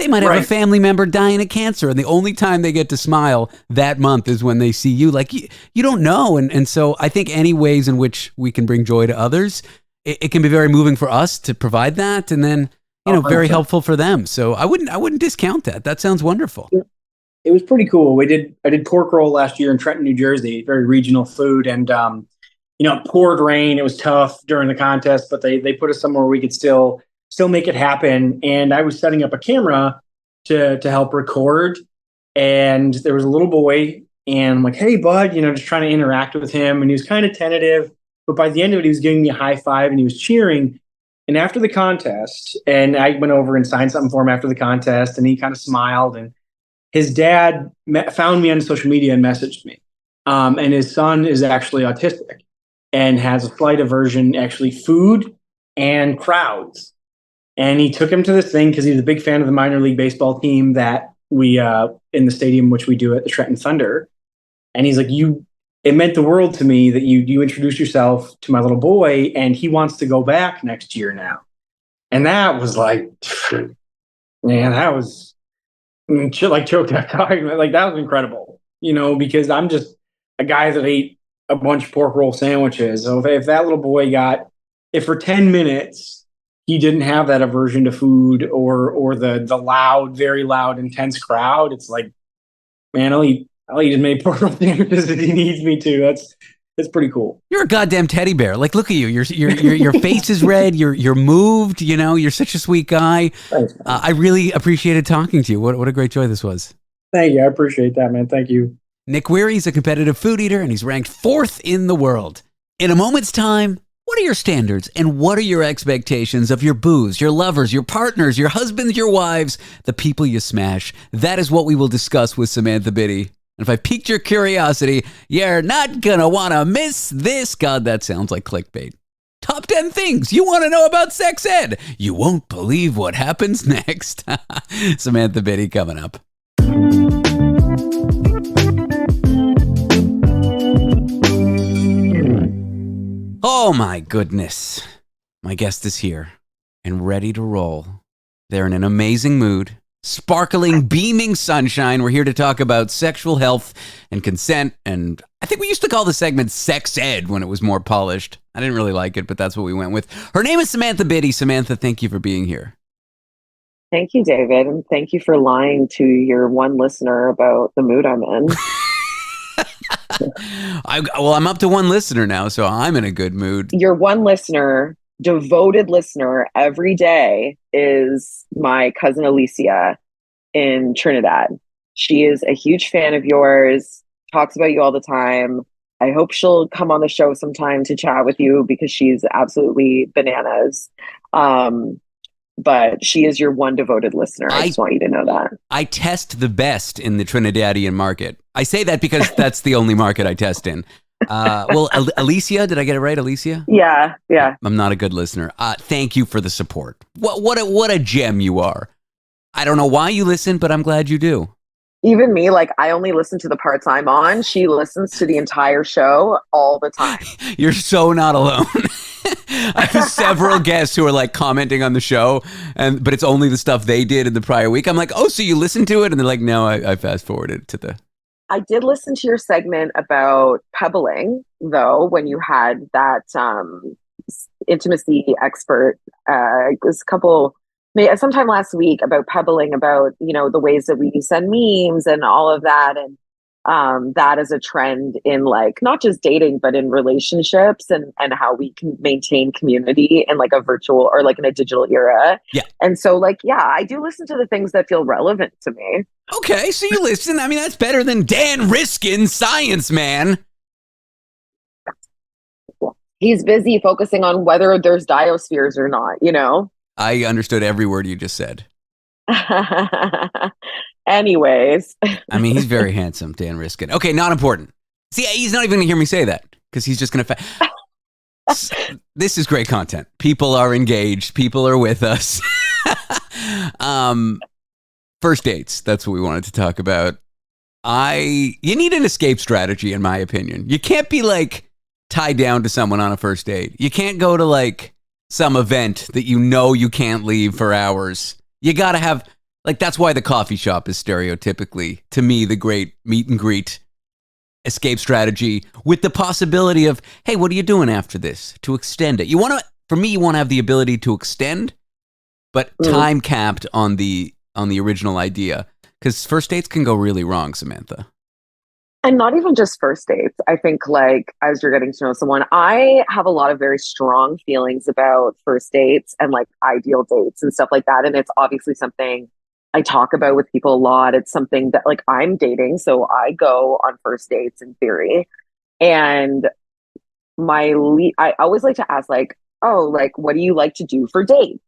They might have a Right. family member dying of cancer, and the only time they get to smile that month is when they see you. Like, you don't know. And so I think any ways in which we can bring joy to others, it can be very moving for us to provide that, and then, very 100%. helpful for them. So I wouldn't discount that. That sounds wonderful. It was pretty cool. I did pork roll last year in Trenton, New Jersey, very regional food. And, it poured rain. It was tough during the contest, but they put us somewhere we could still make it happen. And I was setting up a camera to help record. And there was a little boy, and I'm like, hey, bud, just trying to interact with him. And he was kind of tentative, but by the end of it, he was giving me a high five and he was cheering. And after the contest, and I went over and signed something for him after the contest, and he kind of smiled. And his dad found me on social media and messaged me. And his son is actually autistic and has a slight aversion, actually, food and crowds. And he took him to this thing because he's a big fan of the minor league baseball team that we in the stadium, which we do at the Trenton Thunder. And he's like, it meant the world to me that you introduced yourself to my little boy, and he wants to go back next year now. And that was like, man, that was like choked up talking. Like, that was incredible, because I'm just a guy that ate a bunch of pork roll sandwiches. So if that little boy if for 10 minutes he didn't have that aversion to food or the loud, very loud, intense crowd, it's like, man, I'll eat as many pork roll sandwiches as he needs me to. That's pretty cool. You're a goddamn teddy bear. Like, look at you. Your face is red. You're moved. You're such a sweet guy. Thanks, man. I really appreciated talking to you. What a great joy this was. Thank you. I appreciate that, man. Thank you. Nick Weary is a competitive food eater, and he's ranked 4th in the world. In a moment's time, what are your standards and what are your expectations of your booze, your lovers, your partners, your husbands, your wives, the people you smash? That is what we will discuss with Samantha Biddy. And if I piqued your curiosity, you're not gonna want to miss this. God, that sounds like clickbait. Top 10 things you want to know about sex ed. You won't believe what happens next. Samantha Biddy coming up. Oh my goodness. My guest is here and ready to roll. They're in an amazing mood. Sparkling, beaming sunshine. We're here to talk about sexual health and consent. And I think we used to call the segment Sex Ed when it was more polished. I didn't really like it, but that's what we went with. Her name is Samantha Biddy. Samantha, thank you for being here. Thank you, David. And thank you for lying to your one listener about the mood I'm in. I'm up to one listener now, so I'm in a good mood. Your one listener, devoted listener every day, is my cousin Alicia in Trinidad. She is a huge fan of yours, talks about you all the time. I hope she'll come on the show sometime to chat with you because she's absolutely bananas. But she is your one devoted listener. I just want you to know that. I test the best in the Trinidadian market. I say that because that's the only market I test in. Alicia, did I get it right, Alicia? Yeah. I'm not a good listener. Thank you for the support. What a gem you are. I don't know why you listen, but I'm glad you do. Even me, like, I only listen to the parts I'm on. She listens to the entire show all the time. You're so not alone. I have several guests who are like commenting on the show, but it's only the stuff they did in the prior week. I'm like, oh, so you listened to it? And they're like, no, I fast forwarded to the... I did listen to your segment about pebbling, though, when you had that intimacy expert. It was sometime last week about pebbling, about, the ways that we send memes and all of that. And that is a trend in, like, not just dating, but in relationships and how we can maintain community in like a virtual or like in a digital era. Yeah. And so, like, yeah, I do listen to the things that feel relevant to me. Okay, so you listen. I mean, that's better than Dan Riskin, Science Man. He's busy focusing on whether there's diospheres or not, I understood every word you just said. Anyways. I mean, he's very handsome, Dan Riskin. Okay, not important. See, he's not even going to hear me say that because he's just going to... This is great content. People are engaged. People are with us. First dates. That's what we wanted to talk about. You need an escape strategy, in my opinion. You can't be like tied down to someone on a first date. You can't go to like some event that you can't leave for hours. You got to have Like that's why the coffee shop is stereotypically, to me, the great meet and greet escape strategy with the possibility of, hey, what are you doing after this? To extend it. For me, you want to have the ability to extend, but time capped on the original idea. Because first dates can go really wrong, Samantha. And not even just first dates. I think like as you're getting to know someone, I have a lot of very strong feelings about first dates and like ideal dates and stuff like that. And it's obviously something I talk about with people a lot. It's something that like I'm dating, so I go on first dates in theory. And I always like to ask like, oh, like what do you like to do for dates?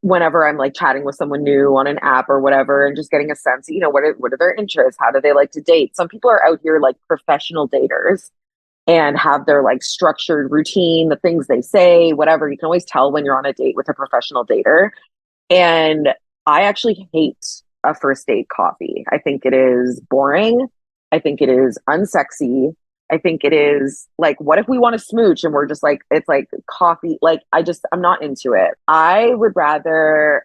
Whenever I'm like chatting with someone new on an app or whatever, and just getting a sense, what are their interests? How do they like to date? Some people are out here like professional daters and have their like structured routine, the things they say, whatever. You can always tell when you're on a date with a professional dater. And I actually hate a first date coffee. I think it is boring. I think it is unsexy. I think it is like, what if we want to smooch and we're just like, it's like coffee. Like, I'm not into it. I would rather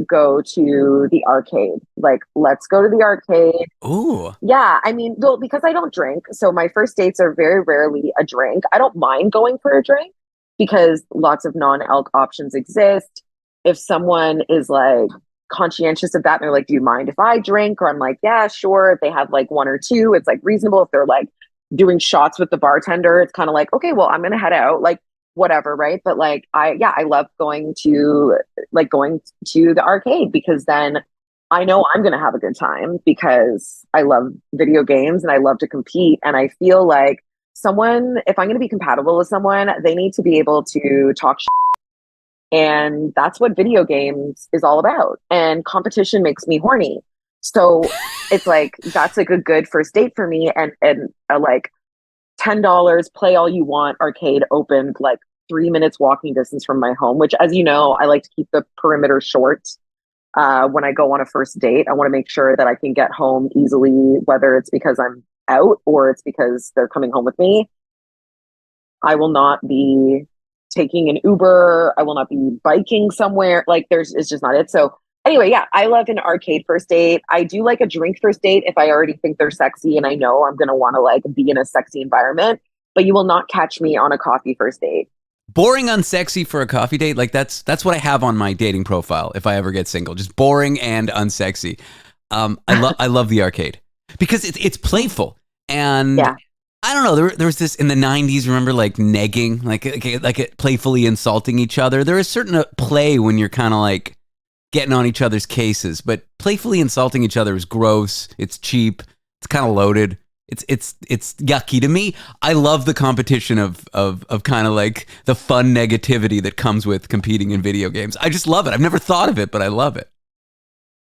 go to the arcade. Like, let's go to the arcade. Ooh. Yeah. I mean, well, because I don't drink. So my first dates are very rarely a drink. I don't mind going for a drink because lots of non-alc options exist. If someone is like conscientious of that and they're like, do you mind if I drink? Or I'm like, yeah, sure. If they have like one or two, it's like reasonable. If they're like doing shots with the bartender, it's kind of like, okay, well, I'm gonna head out, like whatever, right? But like I love going to the arcade because then I know I'm gonna have a good time because I love video games and I love to compete. And I feel like if I'm gonna be compatible with someone, they need to be able to talk shit. And that's what video games is all about. And competition makes me horny. So it's like, that's like a good first date for me. And like $10, play all you want, arcade opened like 3 minutes walking distance from my home, which, as you know, I like to keep the perimeter short. When I go on a first date, I want to make sure that I can get home easily, whether it's because I'm out or it's because they're coming home with me. I will not be taking an Uber. I will not be biking somewhere. Like it's just not it. So anyway, yeah, I love an arcade first date. I do like a drink first date if I already think they're sexy and I know I'm going to want to like be in a sexy environment, but you will not catch me on a coffee first date. Boring, unsexy for a coffee date. Like that's what I have on my dating profile if I ever get single. Just boring and unsexy. I love the arcade because it's playful and yeah. I don't know. There was this in the 90s. Remember, like negging, like playfully insulting each other. There is certain play when you're kind of like getting on each other's cases, but playfully insulting each other is gross. It's cheap. It's kind of loaded. It's yucky to me. I love the competition of kind of like the fun negativity that comes with competing in video games. I just love it. I've never thought of it, but I love it.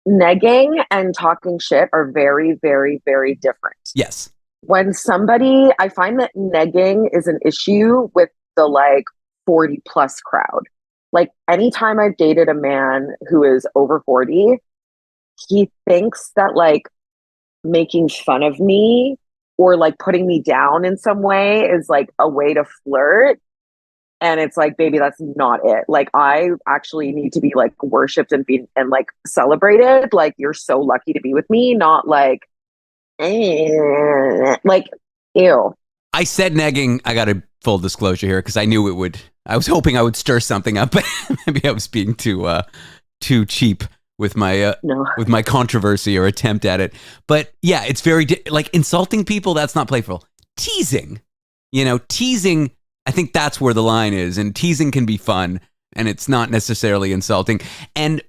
Negging and talking shit are very, very, very different. Yes. I find that negging is an issue with the like 40 plus crowd. Like anytime I've dated a man who is over 40, he thinks that like making fun of me or like putting me down in some way is like a way to flirt. And it's like, baby, that's not it. Like I actually need to be like worshipped and like celebrated. Like you're so lucky to be with me, not like like, ew. I said negging. I got a full disclosure here because I knew it would. I was hoping I would stir something up, but maybe I was being too cheap with my with my controversy or attempt at it. But yeah, it's very like insulting people. That's not playful. Teasing, teasing. I think that's where the line is, and teasing can be fun, and it's not necessarily insulting. And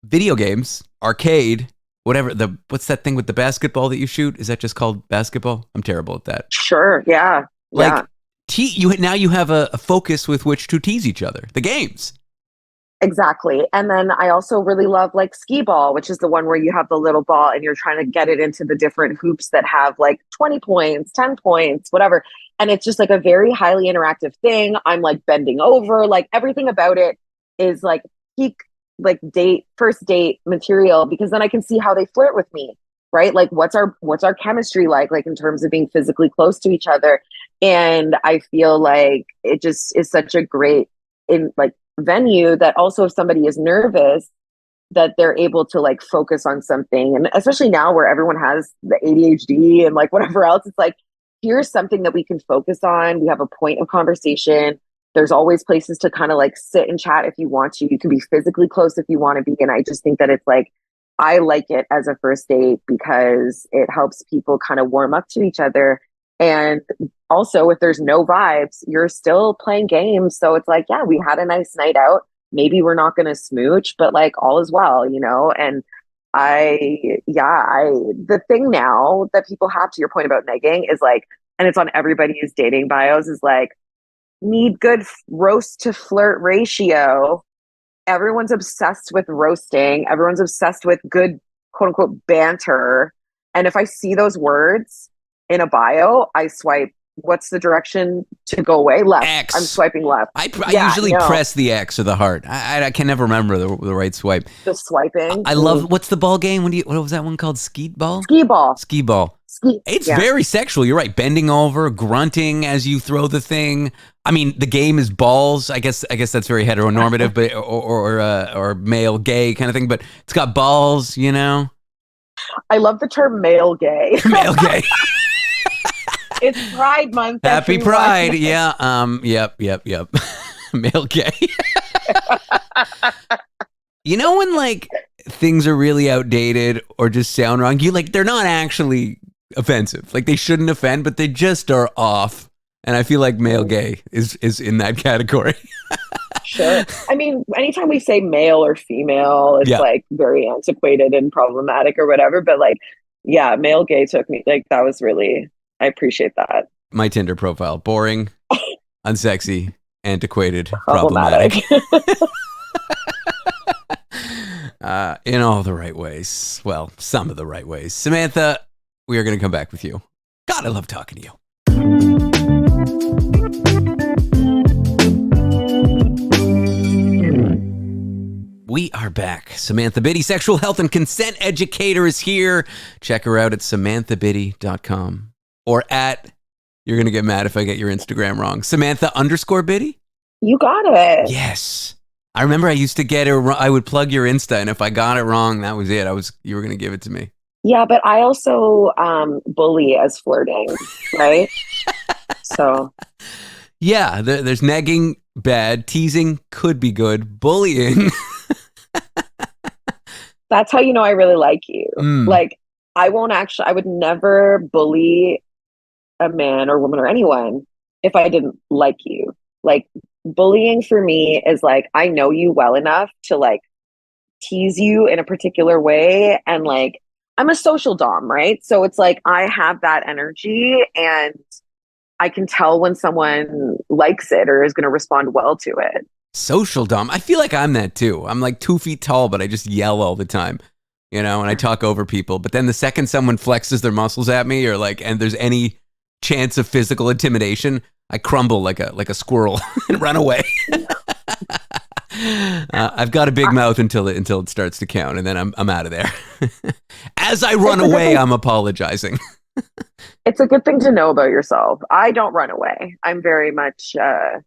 video games, arcade. Whatever what's that thing with the basketball that you shoot? Is that just called basketball? I'm terrible at that. Sure, yeah. Like now you have a focus with which to tease each other. The games. Exactly. And then I also really love like skee ball, which is the one where you have the little ball and you're trying to get it into the different hoops that have like 20 points, 10 points, whatever. And it's just like a very highly interactive thing. I'm like bending over, like everything about it is like peak like first date material, because then I can see how they flirt with me, right? Like what's our chemistry like in terms of being physically close to each other. And I feel like it just is such a great venue that also if somebody is nervous, that they're able to like focus on something. And especially now where everyone has the ADHD and like whatever else, it's like, here's something that we can focus on. We have a point of conversation. There's always places to kind of like sit and chat if you want to. You can be physically close if you want to be. And I just think that it's like, I like it as a first date because it helps people kind of warm up to each other. And also, if there's no vibes, you're still playing games. So it's like, yeah, we had a nice night out. Maybe we're not going to smooch, but like all is well, you know? And the thing now that people have, to your point about negging, is like, and it's on everybody's dating bios, is like, need good roast to flirt ratio. Everyone's obsessed with roasting. Everyone's obsessed with good, quote unquote, banter. And if I see those words in a bio, I swipe. What's the direction to go away? Left. X. I'm swiping left. I usually press the X or the heart. I can never remember the right swipe. The swiping. I love, what's the ball game? What was that one called? Skeet ball? Ski ball. Ski ball. It's very sexual. You're right. Bending over, grunting as you throw the thing. I mean, the game is balls. I guess that's very heteronormative, but or male gay kind of thing. But it's got balls, you know. I love the term male gay. Male gay. It's Pride Month. Happy everyone. Pride. Yeah. Yep. Male gay. You know when like things are really outdated or just sound wrong, they're not actually offensive. Like they shouldn't offend, but they just are off. And I feel like male gay is in that category. Sure. I mean, anytime we say male or female, it's like very antiquated and problematic or whatever. But like, yeah, male gay took me, like, that was really, I appreciate that. My Tinder profile: boring, unsexy, antiquated, problematic. In all the right ways. Well, some of the right ways. Samantha, we are going to come back with you. God, I love talking to you. We are back. Samantha Biddy, sexual health and consent educator, is here. Check her out at samanthabiddy.com or at, you're going to get mad if I get your Instagram wrong, Samantha_Biddy? You got it. Yes. I remember I used to get it. I would plug your Insta, and if I got it wrong, that was it. You were going to give it to me. Yeah, but I also bully as flirting, right? So. Yeah, there's negging, bad. Teasing could be good. Bullying. That's how you know I really like you. Like, I would never bully a man or woman or anyone if I didn't like you. Like, bullying for me is like, I know you well enough to like tease you in a particular way. And like, I'm a social dom, right? So it's like, I have that energy and I can tell when someone likes it or is going to respond well to it. Social dom. I feel like I'm that too. I'm like 2 feet tall, but I just yell all the time, you know, and I talk over people. But then the second someone flexes their muscles at me or like, and there's any chance of physical intimidation, I crumble like a squirrel and run away. I've got a big mouth until it starts to count, and then I'm out of there. As I run away, I'm apologizing. It's a good thing to know about yourself. I don't run away. I'm very much a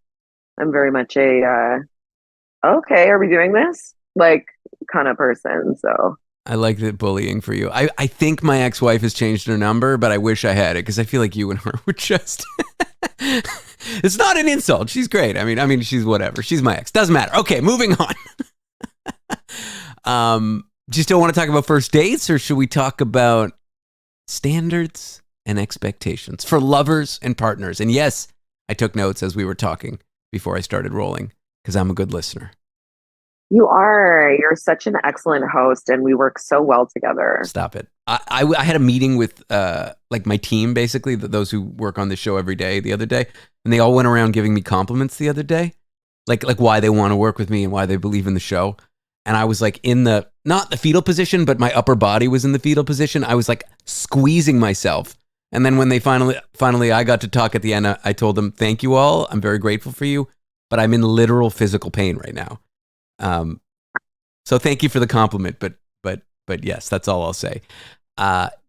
okay, are we doing this? Like kind of person. So I like the bullying for you. I think my ex-wife has changed her number, but I wish I had it because I feel like you and her were just. It's not an insult. She's great. I mean, she's whatever. She's my ex. Doesn't matter. Okay, moving on. Do you still want to talk about first dates, or should we talk about standards and expectations for lovers and partners? And yes, I took notes as we were talking before I started rolling because I'm a good listener. You are. You're such an excellent host, and we work so well together. Stop it. I had a meeting with like my team, basically, those who work on this show every day, the other day, and they all went around giving me compliments the other day, like why they want to work with me and why they believe in the show. And I was like in not the fetal position, but my upper body was in the fetal position. I was like squeezing myself. And then when they finally I got to talk at the end, I told them, thank you all. I'm very grateful for you, but I'm in literal physical pain right now. So thank you for the compliment, but yes, that's all I'll say.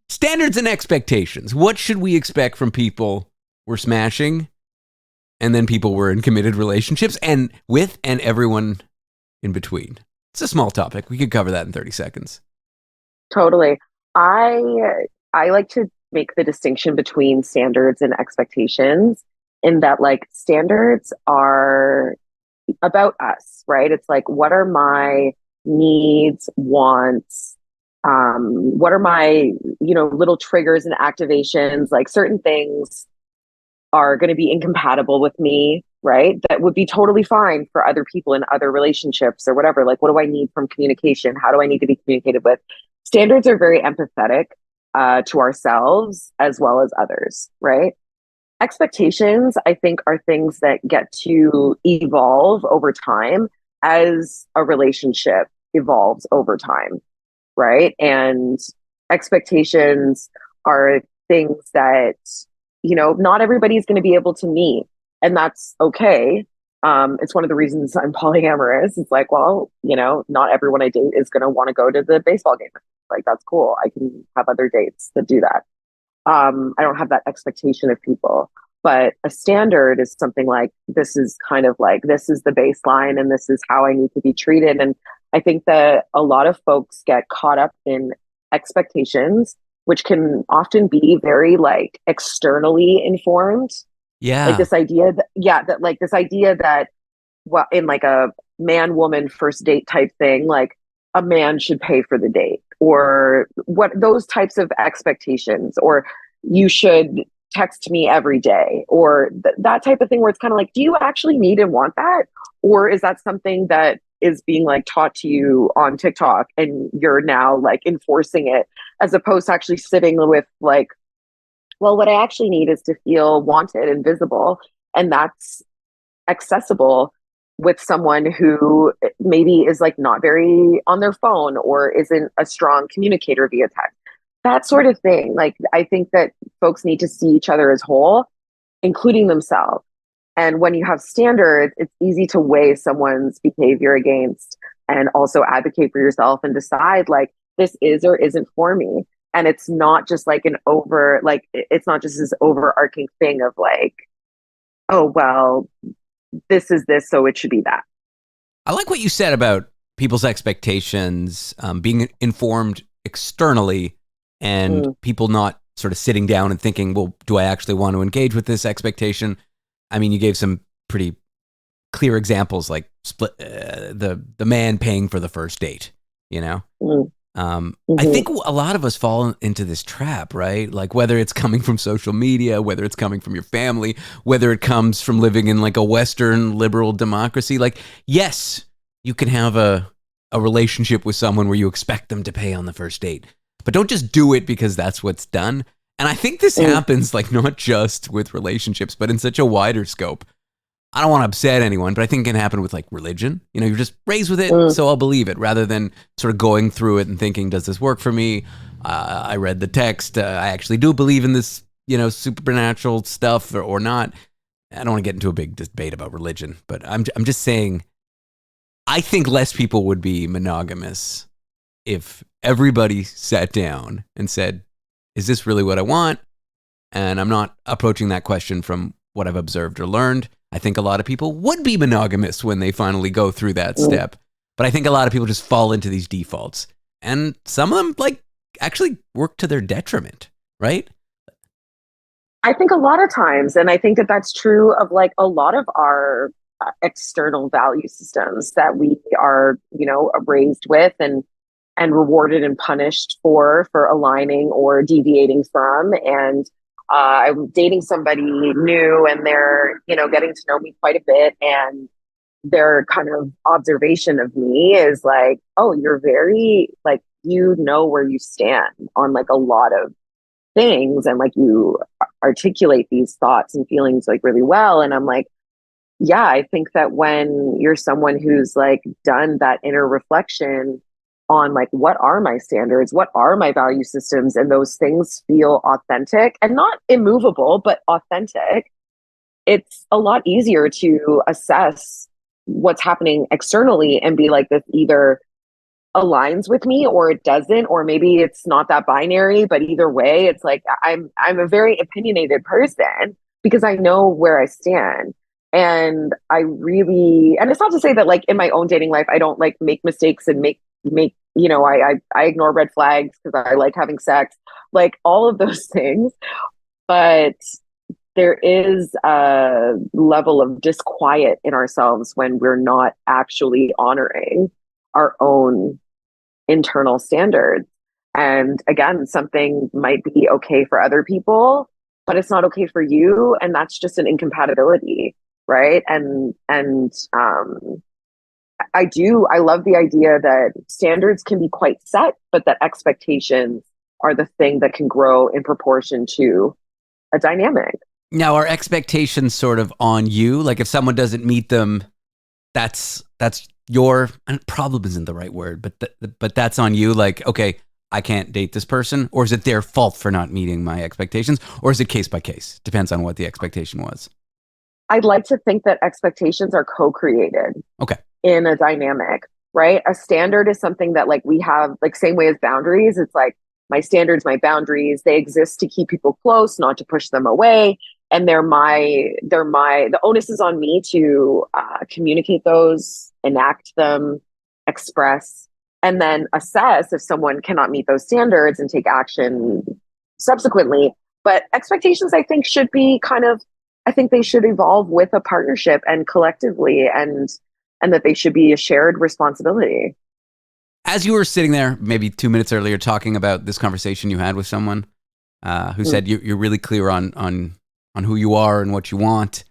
Standards and expectations. What should we expect from people we're smashing, and then people we're in committed relationships and with, and everyone in between? It's a small topic. We could cover that in 30 seconds. Totally. I like to make the distinction between standards and expectations in that like standards are about us, right? It's like, what are my needs, wants, what are my, little triggers and activations, like certain things are going to be incompatible with me, right? That would be totally fine for other people in other relationships or whatever. Like, what do I need from communication? How do I need to be communicated with? Standards are very empathetic to ourselves as well as others, right? Expectations, I think, are things that get to evolve over time as a relationship evolves over time, right? And expectations are things that, not everybody's going to be able to meet, and that's okay. It's one of the reasons I'm polyamorous. It's like, well, not everyone I date is going to want to go to the baseball game. Like, that's cool. I can have other dates that do that. I don't have that expectation of people. But a standard is something like, this is kind of like, this is the baseline and this is how I need to be treated. And I think that a lot of folks get caught up in expectations, which can often be very like externally informed. Yeah. Like this idea that, well, in like a man woman first date type thing, like a man should pay for the date, or what, those types of expectations, or you should text me every day, or that type of thing, where it's kind of like, do you actually need and want that? Or is that something that is being like taught to you on TikTok and you're now like enforcing it, as opposed to actually sitting with like, well, what I actually need is to feel wanted and visible. And that's accessible with someone who maybe is like not very on their phone or isn't a strong communicator via text. That sort of thing. Like, I think that folks need to see each other as whole, including themselves. And when you have standards, it's easy to weigh someone's behavior against and also advocate for yourself and decide like, this is or isn't for me. And it's not just like it's not just this overarching thing of like, oh, well, this is this, so it should be that. I like what you said about people's expectations being informed externally, and people not sort of sitting down and thinking, well, do I actually want to engage with this expectation? I mean, you gave some pretty clear examples, like the man paying for the first date, I think a lot of us fall into this trap, right? Like, whether it's coming from social media, whether it's coming from your family, whether it comes from living in like a Western liberal democracy. Like, yes, you can have a relationship with someone where you expect them to pay on the first date, but don't just do it because that's what's done. And I think this happens like not just with relationships, but in such a wider scope. I don't want to upset anyone, but I think it can happen with like religion. You're just raised with it, so I'll believe it, rather than sort of going through it and thinking, does this work for me? I read the text. I actually do believe in this, supernatural stuff or not. I don't want to get into a big debate about religion, but I'm just saying, I think less people would be monogamous if everybody sat down and said, is this really what I want? And I'm not approaching that question from what I've observed or learned. I think a lot of people would be monogamous when they finally go through that step. But I think a lot of people just fall into these defaults. And some of them like actually work to their detriment, right? I think a lot of times, and I think that that's true of like a lot of our external value systems that we are, raised with and rewarded and punished for aligning or deviating from. And I'm dating somebody new and they're, getting to know me quite a bit. And their kind of observation of me is like, oh, you're very like, where you stand on like a lot of things. And like you articulate these thoughts and feelings like really well. And I'm like, yeah, I think that when you're someone who's like done that inner reflection on like, what are my standards? What are my value systems? And those things feel authentic and not immovable, but authentic. It's a lot easier to assess what's happening externally and be like, this either aligns with me or it doesn't, or maybe it's not that binary, but either way, it's like, I'm a very opinionated person because I know where I stand. And and it's not to say that like in my own dating life, I don't like make mistakes and make, I ignore red flags because I like having sex, like all of those things. But there is a level of disquiet in ourselves when we're not actually honoring our own internal standards. And again, something might be okay for other people, but it's not okay for you. And that's just an incompatibility. Right. I love the idea that standards can be quite set, but that expectations are the thing that can grow in proportion to a dynamic. Now, are expectations sort of on you? Like if someone doesn't meet them, that's your, and problem isn't the right word, but that's on you. Like, okay, I can't date this person, or is it their fault for not meeting my expectations, or is it case by case? Depends on what the expectation was. I'd like to think that expectations are co-created. Okay. In a dynamic, right? A standard is something that like we have, like same way as boundaries. It's like my standards, my boundaries, they exist to keep people close, not to push them away. And the onus is on me to communicate those, enact them, express, and then assess if someone cannot meet those standards and take action subsequently. But expectations, I think, I think they should evolve with a partnership and collectively, and that they should be a shared responsibility. As you were sitting there, maybe 2 minutes earlier, talking about this conversation you had with someone who said you're really clear on who you are and what you want.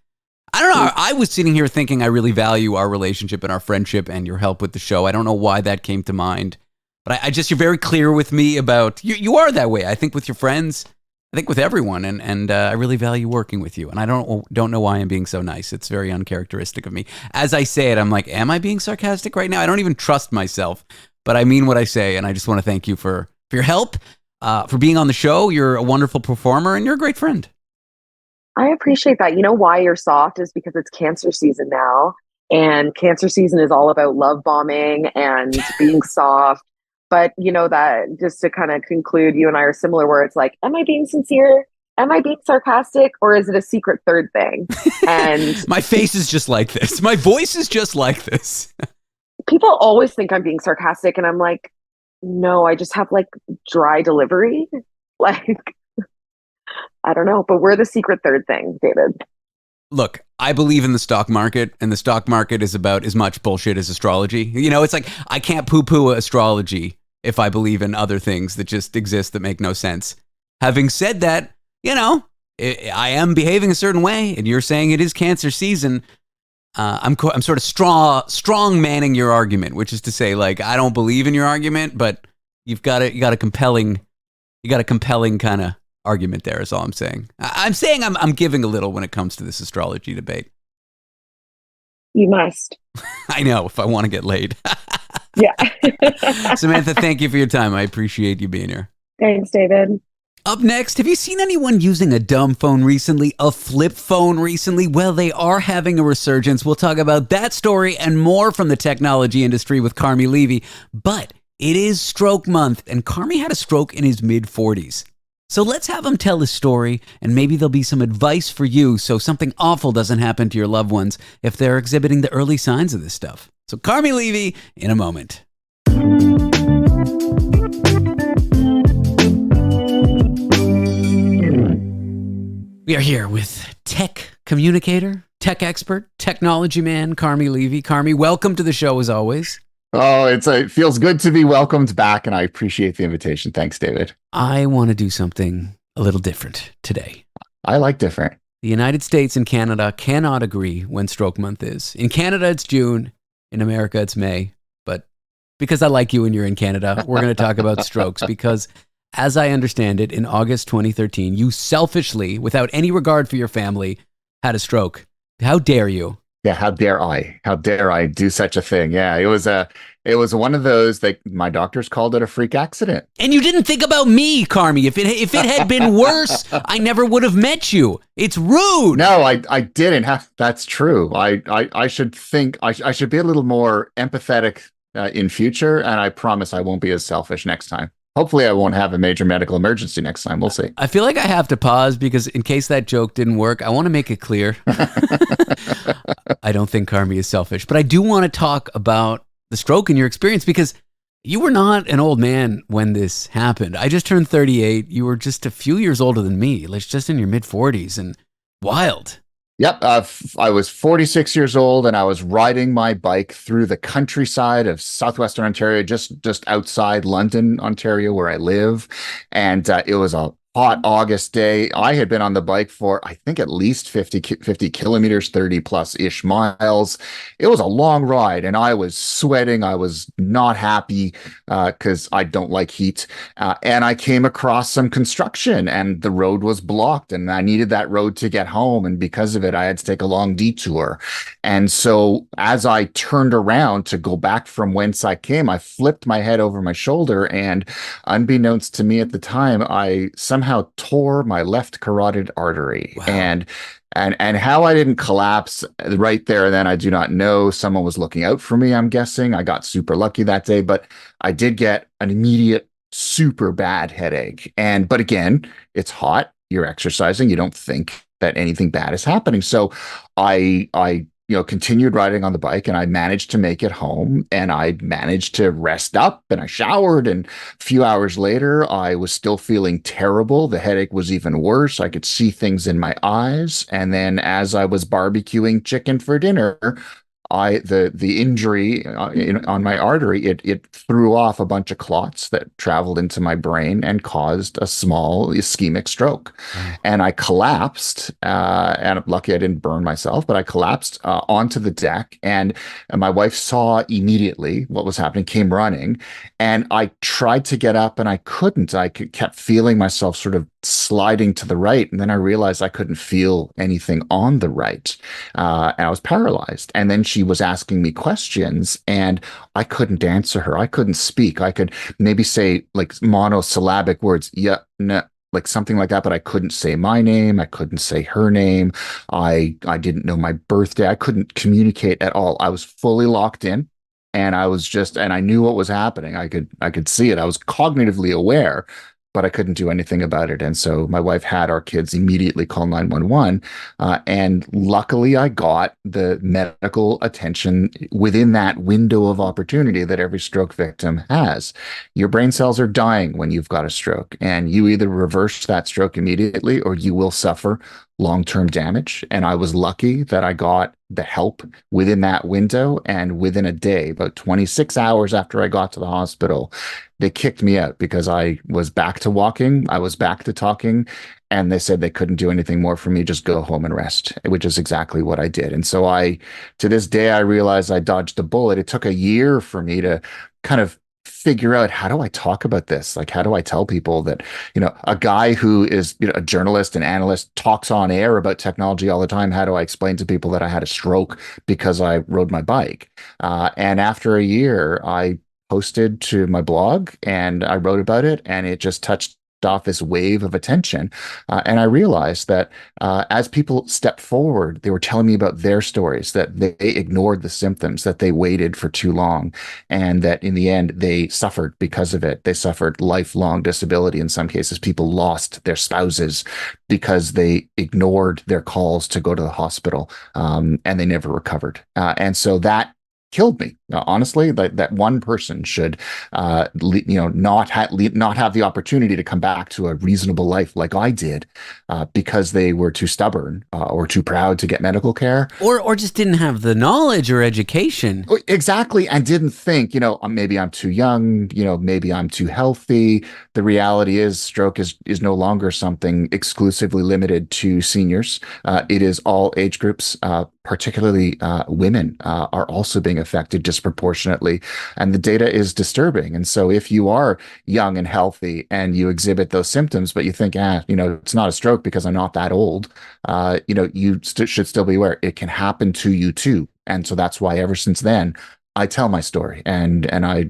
I don't know. I was sitting here thinking I really value our relationship and our friendship and your help with the show. I don't know why that came to mind, but you're very clear with me about you are that way. I think with your friends, I think with everyone, and I really value working with you. And I don't know why I'm being so nice. It's very uncharacteristic of me. As I say it, I'm like, am I being sarcastic right now? I don't even trust myself, but I mean what I say. And I just want to thank you for your help, for being on the show. You're a wonderful performer, and you're a great friend. I appreciate that. You know why you're soft is because it's cancer season now, and cancer season is all about love bombing and being soft. But that just to kind of conclude, you and I are similar where it's like, am I being sincere? Am I being sarcastic? Or is it a secret third thing? And my face is just like this. My voice is just like this. People always think I'm being sarcastic. And I'm like, no, I just have like dry delivery. Like, I don't know. But we're the secret third thing, David. Look, I believe in the stock market, and the stock market is about as much bullshit as astrology. It's like I can't poo-poo astrology if I believe in other things that just exist that make no sense. Having said that, I am behaving a certain way, and you're saying it is cancer season. I'm sort of strong manning your argument, which is to say, like, I don't believe in your argument, but you got a compelling kind of argument there is all I'm saying. I'm saying I'm giving a little when it comes to this astrology debate. You must. I know, if I want to get laid. Yeah. Samantha, thank you for your time. I appreciate you being here. Thanks, David. Up next, have you seen anyone using a dumb phone recently, a flip phone recently? Well, they are having a resurgence. We'll talk about that story and more from the technology industry with Carmi Levy. But it is stroke month, and Carmi had a stroke in his mid-40s. So let's have him tell his story, and maybe there'll be some advice for you so something awful doesn't happen to your loved ones if they're exhibiting the early signs of this stuff. So Carmi Levy in a moment. We are here with tech communicator, tech expert, technology man, Carmi Levy. Carmi, welcome to the show as always. Oh, it feels good to be welcomed back, and I appreciate the invitation. Thanks, David. I want to do something a little different today. I like different. The United States and Canada cannot agree when stroke month is. In Canada, it's June. In America, it's May. But because I like you and you're in Canada, we're going to talk about strokes because, as I understand it, in August 2013, you selfishly, without any regard for your family, had a stroke. How dare you? Yeah, how dare I? How dare I do such a thing? Yeah, it was one of those that my doctors called it a freak accident. And you didn't think about me, Carmi. If it had been worse, I never would have met you. It's rude. No, I didn't. That's true. I should think I should be a little more empathetic in future, and I promise I won't be as selfish next time. hopefully I won't have a major medical emergency next time. We'll see. I feel like I have to pause because in case that joke didn't work, I want to make it clear. I don't think Carmi is selfish, but I do want to talk about the stroke and your experience because you were not an old man when this happened. I just turned 38. You were just a few years older than me, like just in your mid 40s, and wild. Yep. I was 46 years old and I was riding my bike through the countryside of southwestern Ontario, just outside London, Ontario, where I live. And it was a hot August day. I had been on the bike for, I think, at least 50 kilometers, 30 plus ish miles. It was a long ride and I was sweating. I was not happy because I don't like heat. And I came across some construction and the road was blocked and I needed that road to get home. And because of it, I had to take a long detour. And so as I turned around to go back from whence I came, I flipped my head over my shoulder. And unbeknownst to me at the time, I somehow tore my left carotid artery. Wow. And how I didn't collapse right there and then, I do not know. Someone was looking out for me, I'm guessing. I got super lucky that day, but I did get an immediate super bad headache. But again, it's hot, you're exercising, you don't think that anything bad is happening. So I continued riding on the bike and I managed to make it home and I managed to rest up and I showered. And a few hours later, I was still feeling terrible. The headache was even worse. I could see things in my eyes. And then as I was barbecuing chicken for dinner, the injury on my artery, it threw off a bunch of clots that traveled into my brain and caused a small ischemic stroke. And I collapsed, and I'm lucky I didn't burn myself, but I collapsed onto the deck. And my wife saw immediately what was happening, came running, and I tried to get up and I couldn't. I kept feeling myself sort of sliding to the right. And then I realized I couldn't feel anything on the right. And I was paralyzed. And then she was asking me questions and I couldn't answer her. I couldn't speak. I could maybe say like monosyllabic words. Yeah, no, like something like that, but I couldn't say my name. I couldn't say her name. I didn't know my birthday. I couldn't communicate at all. I was fully locked in. And I knew what was happening. I could see it. I was cognitively aware, but I couldn't do anything about it. And so my wife had our kids immediately call 911. And luckily, I got the medical attention within that window of opportunity that every stroke victim has. Your brain cells are dying when you've got a stroke, and you either reverse that stroke immediately or you will suffer long-term damage. And I was lucky that I got the help within that window. And within a day, about 26 hours after I got to the hospital, they kicked me out because I was back to walking. I was back to talking. And they said they couldn't do anything more for me. Just go home and rest, which is exactly what I did. And so to this day, I realized I dodged a bullet. It took a year for me to kind of figure out, how do I talk about this? Like, how do I tell people that, a guy who is a journalist and analyst talks on air about technology all the time. How do I explain to people that I had a stroke because I rode my bike? And after a year, I posted to my blog and I wrote about it, and it just touched off this wave of attention. And I realized that as people stepped forward, they were telling me about their stories, that they ignored the symptoms, that they waited for too long, and that in the end, they suffered because of it. They suffered lifelong disability. In some cases, people lost their spouses because they ignored their calls to go to the hospital, and they never recovered. And so that killed me. Honestly, that one person should, not have the opportunity to come back to a reasonable life like I did, because they were too stubborn or too proud to get medical care, or just didn't have the knowledge or education. Exactly, and didn't think, maybe I'm too young, maybe I'm too healthy. The reality is, stroke is no longer something exclusively limited to seniors. It is all age groups. Particularly women are also being affected disproportionately, and the data is disturbing. And so if you are young and healthy and you exhibit those symptoms, but you think, it's not a stroke because I'm not that old, you should still be aware it can happen to you too. And so that's why ever since then, I tell my story. And I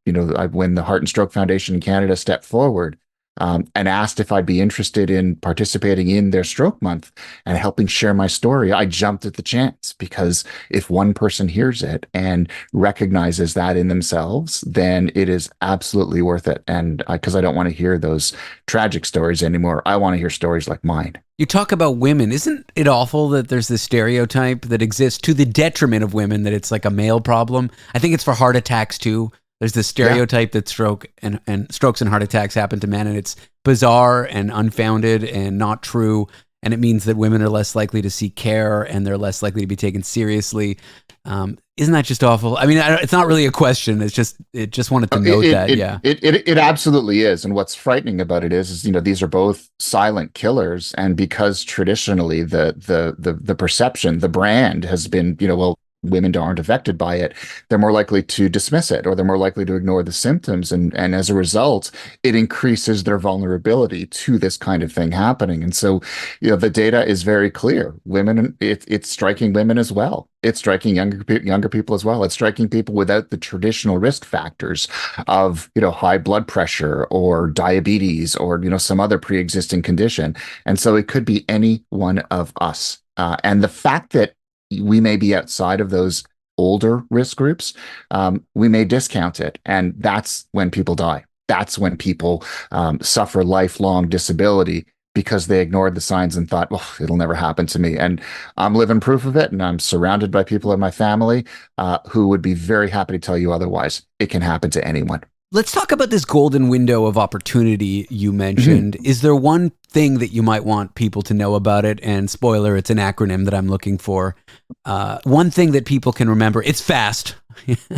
when the Heart and Stroke Foundation in Canada stepped forward, and asked if I'd be interested in participating in their stroke month and helping share my story, I jumped at the chance, because if one person hears it and recognizes that in themselves, then it is absolutely worth it. And because I don't want to hear those tragic stories anymore, I want to hear stories like mine. You talk about women. Isn't it awful that there's this stereotype that exists to the detriment of women, that it's like a male problem? I think it's for heart attacks too. There's this stereotype that strokes and heart attacks happen to men, and it's bizarre and unfounded and not true. And it means that women are less likely to seek care and they're less likely to be taken seriously. Isn't that just awful? I mean, it's not really a question. It just wanted to note that. It absolutely is. And what's frightening about it is, these are both silent killers. And because traditionally the perception, the brand has been, well, women aren't affected by it, they're more likely to dismiss it, or they're more likely to ignore the symptoms. And as a result, it increases their vulnerability to this kind of thing happening. And so, the data is very clear. Women, it's striking women as well. It's striking younger people as well. It's striking people without the traditional risk factors of, high blood pressure or diabetes or, some other pre-existing condition. And so it could be any one of us. And the fact that we may be outside of those older risk groups, we may discount it. And that's when people die. That's when people suffer lifelong disability, because they ignored the signs and thought, well, it'll never happen to me. And I'm living proof of it. And I'm surrounded by people in my family who would be very happy to tell you otherwise. It can happen to anyone. Let's talk about this golden window of opportunity you mentioned. Mm-hmm. Is there one thing that you might want people to know about it? And spoiler, it's an acronym that I'm looking for. One thing that people can remember, it's FAST. It's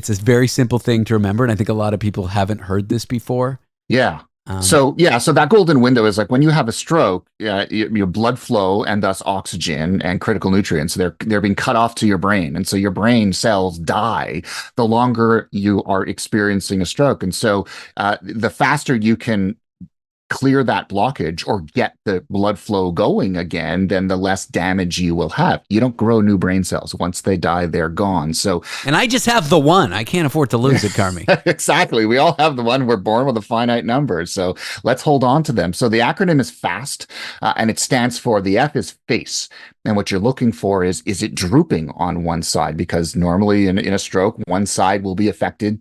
a very simple thing to remember. And I think a lot of people haven't heard this before. Yeah. So that golden window is like when you have a stroke, your blood flow and thus oxygen and critical nutrients, they're being cut off to your brain. And so your brain cells die the longer you are experiencing a stroke. And so the faster you can clear that blockage or get the blood flow going again, then the less damage you will have. You don't grow new brain cells. Once they die, they're gone. So, and I just have the one. I can't afford to lose it, Carmi. Exactly. We all have the one. We're born with a finite number. So let's hold on to them. So the acronym is FAST, and it stands for, the F is face. And what you're looking for is it drooping on one side? Because normally in a stroke, one side will be affected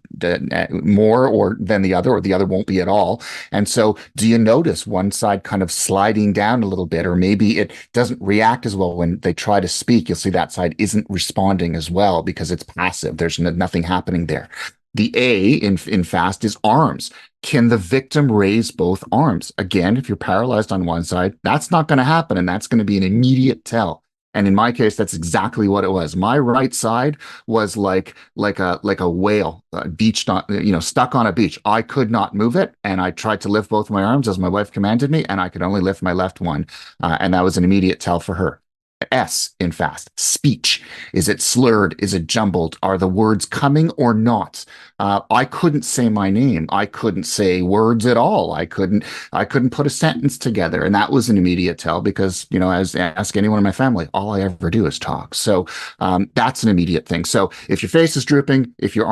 more than the other, or the other won't be at all. And so do you notice one side kind of sliding down a little bit, or maybe it doesn't react as well when they try to speak? You'll see that side isn't responding as well because it's passive. There's nothing happening there. The A in FAST is arms. Can the victim raise both arms? Again, if you're paralyzed on one side, that's not going to happen, and that's going to be an immediate tell. And in my case, that's exactly what it was. My right side was like a whale beached on, stuck on a beach. I could not move it, and I tried to lift both my arms as my wife commanded me, and I could only lift my left one, and that was an immediate tell for her. S in FAST, speech. Is it slurred? Is it jumbled? Are the words coming or not? I couldn't say my name. I couldn't say words at all. I couldn't put a sentence together. And that was an immediate tell because, as ask anyone in my family, all I ever do is talk. So that's an immediate thing. So if your face is drooping, if you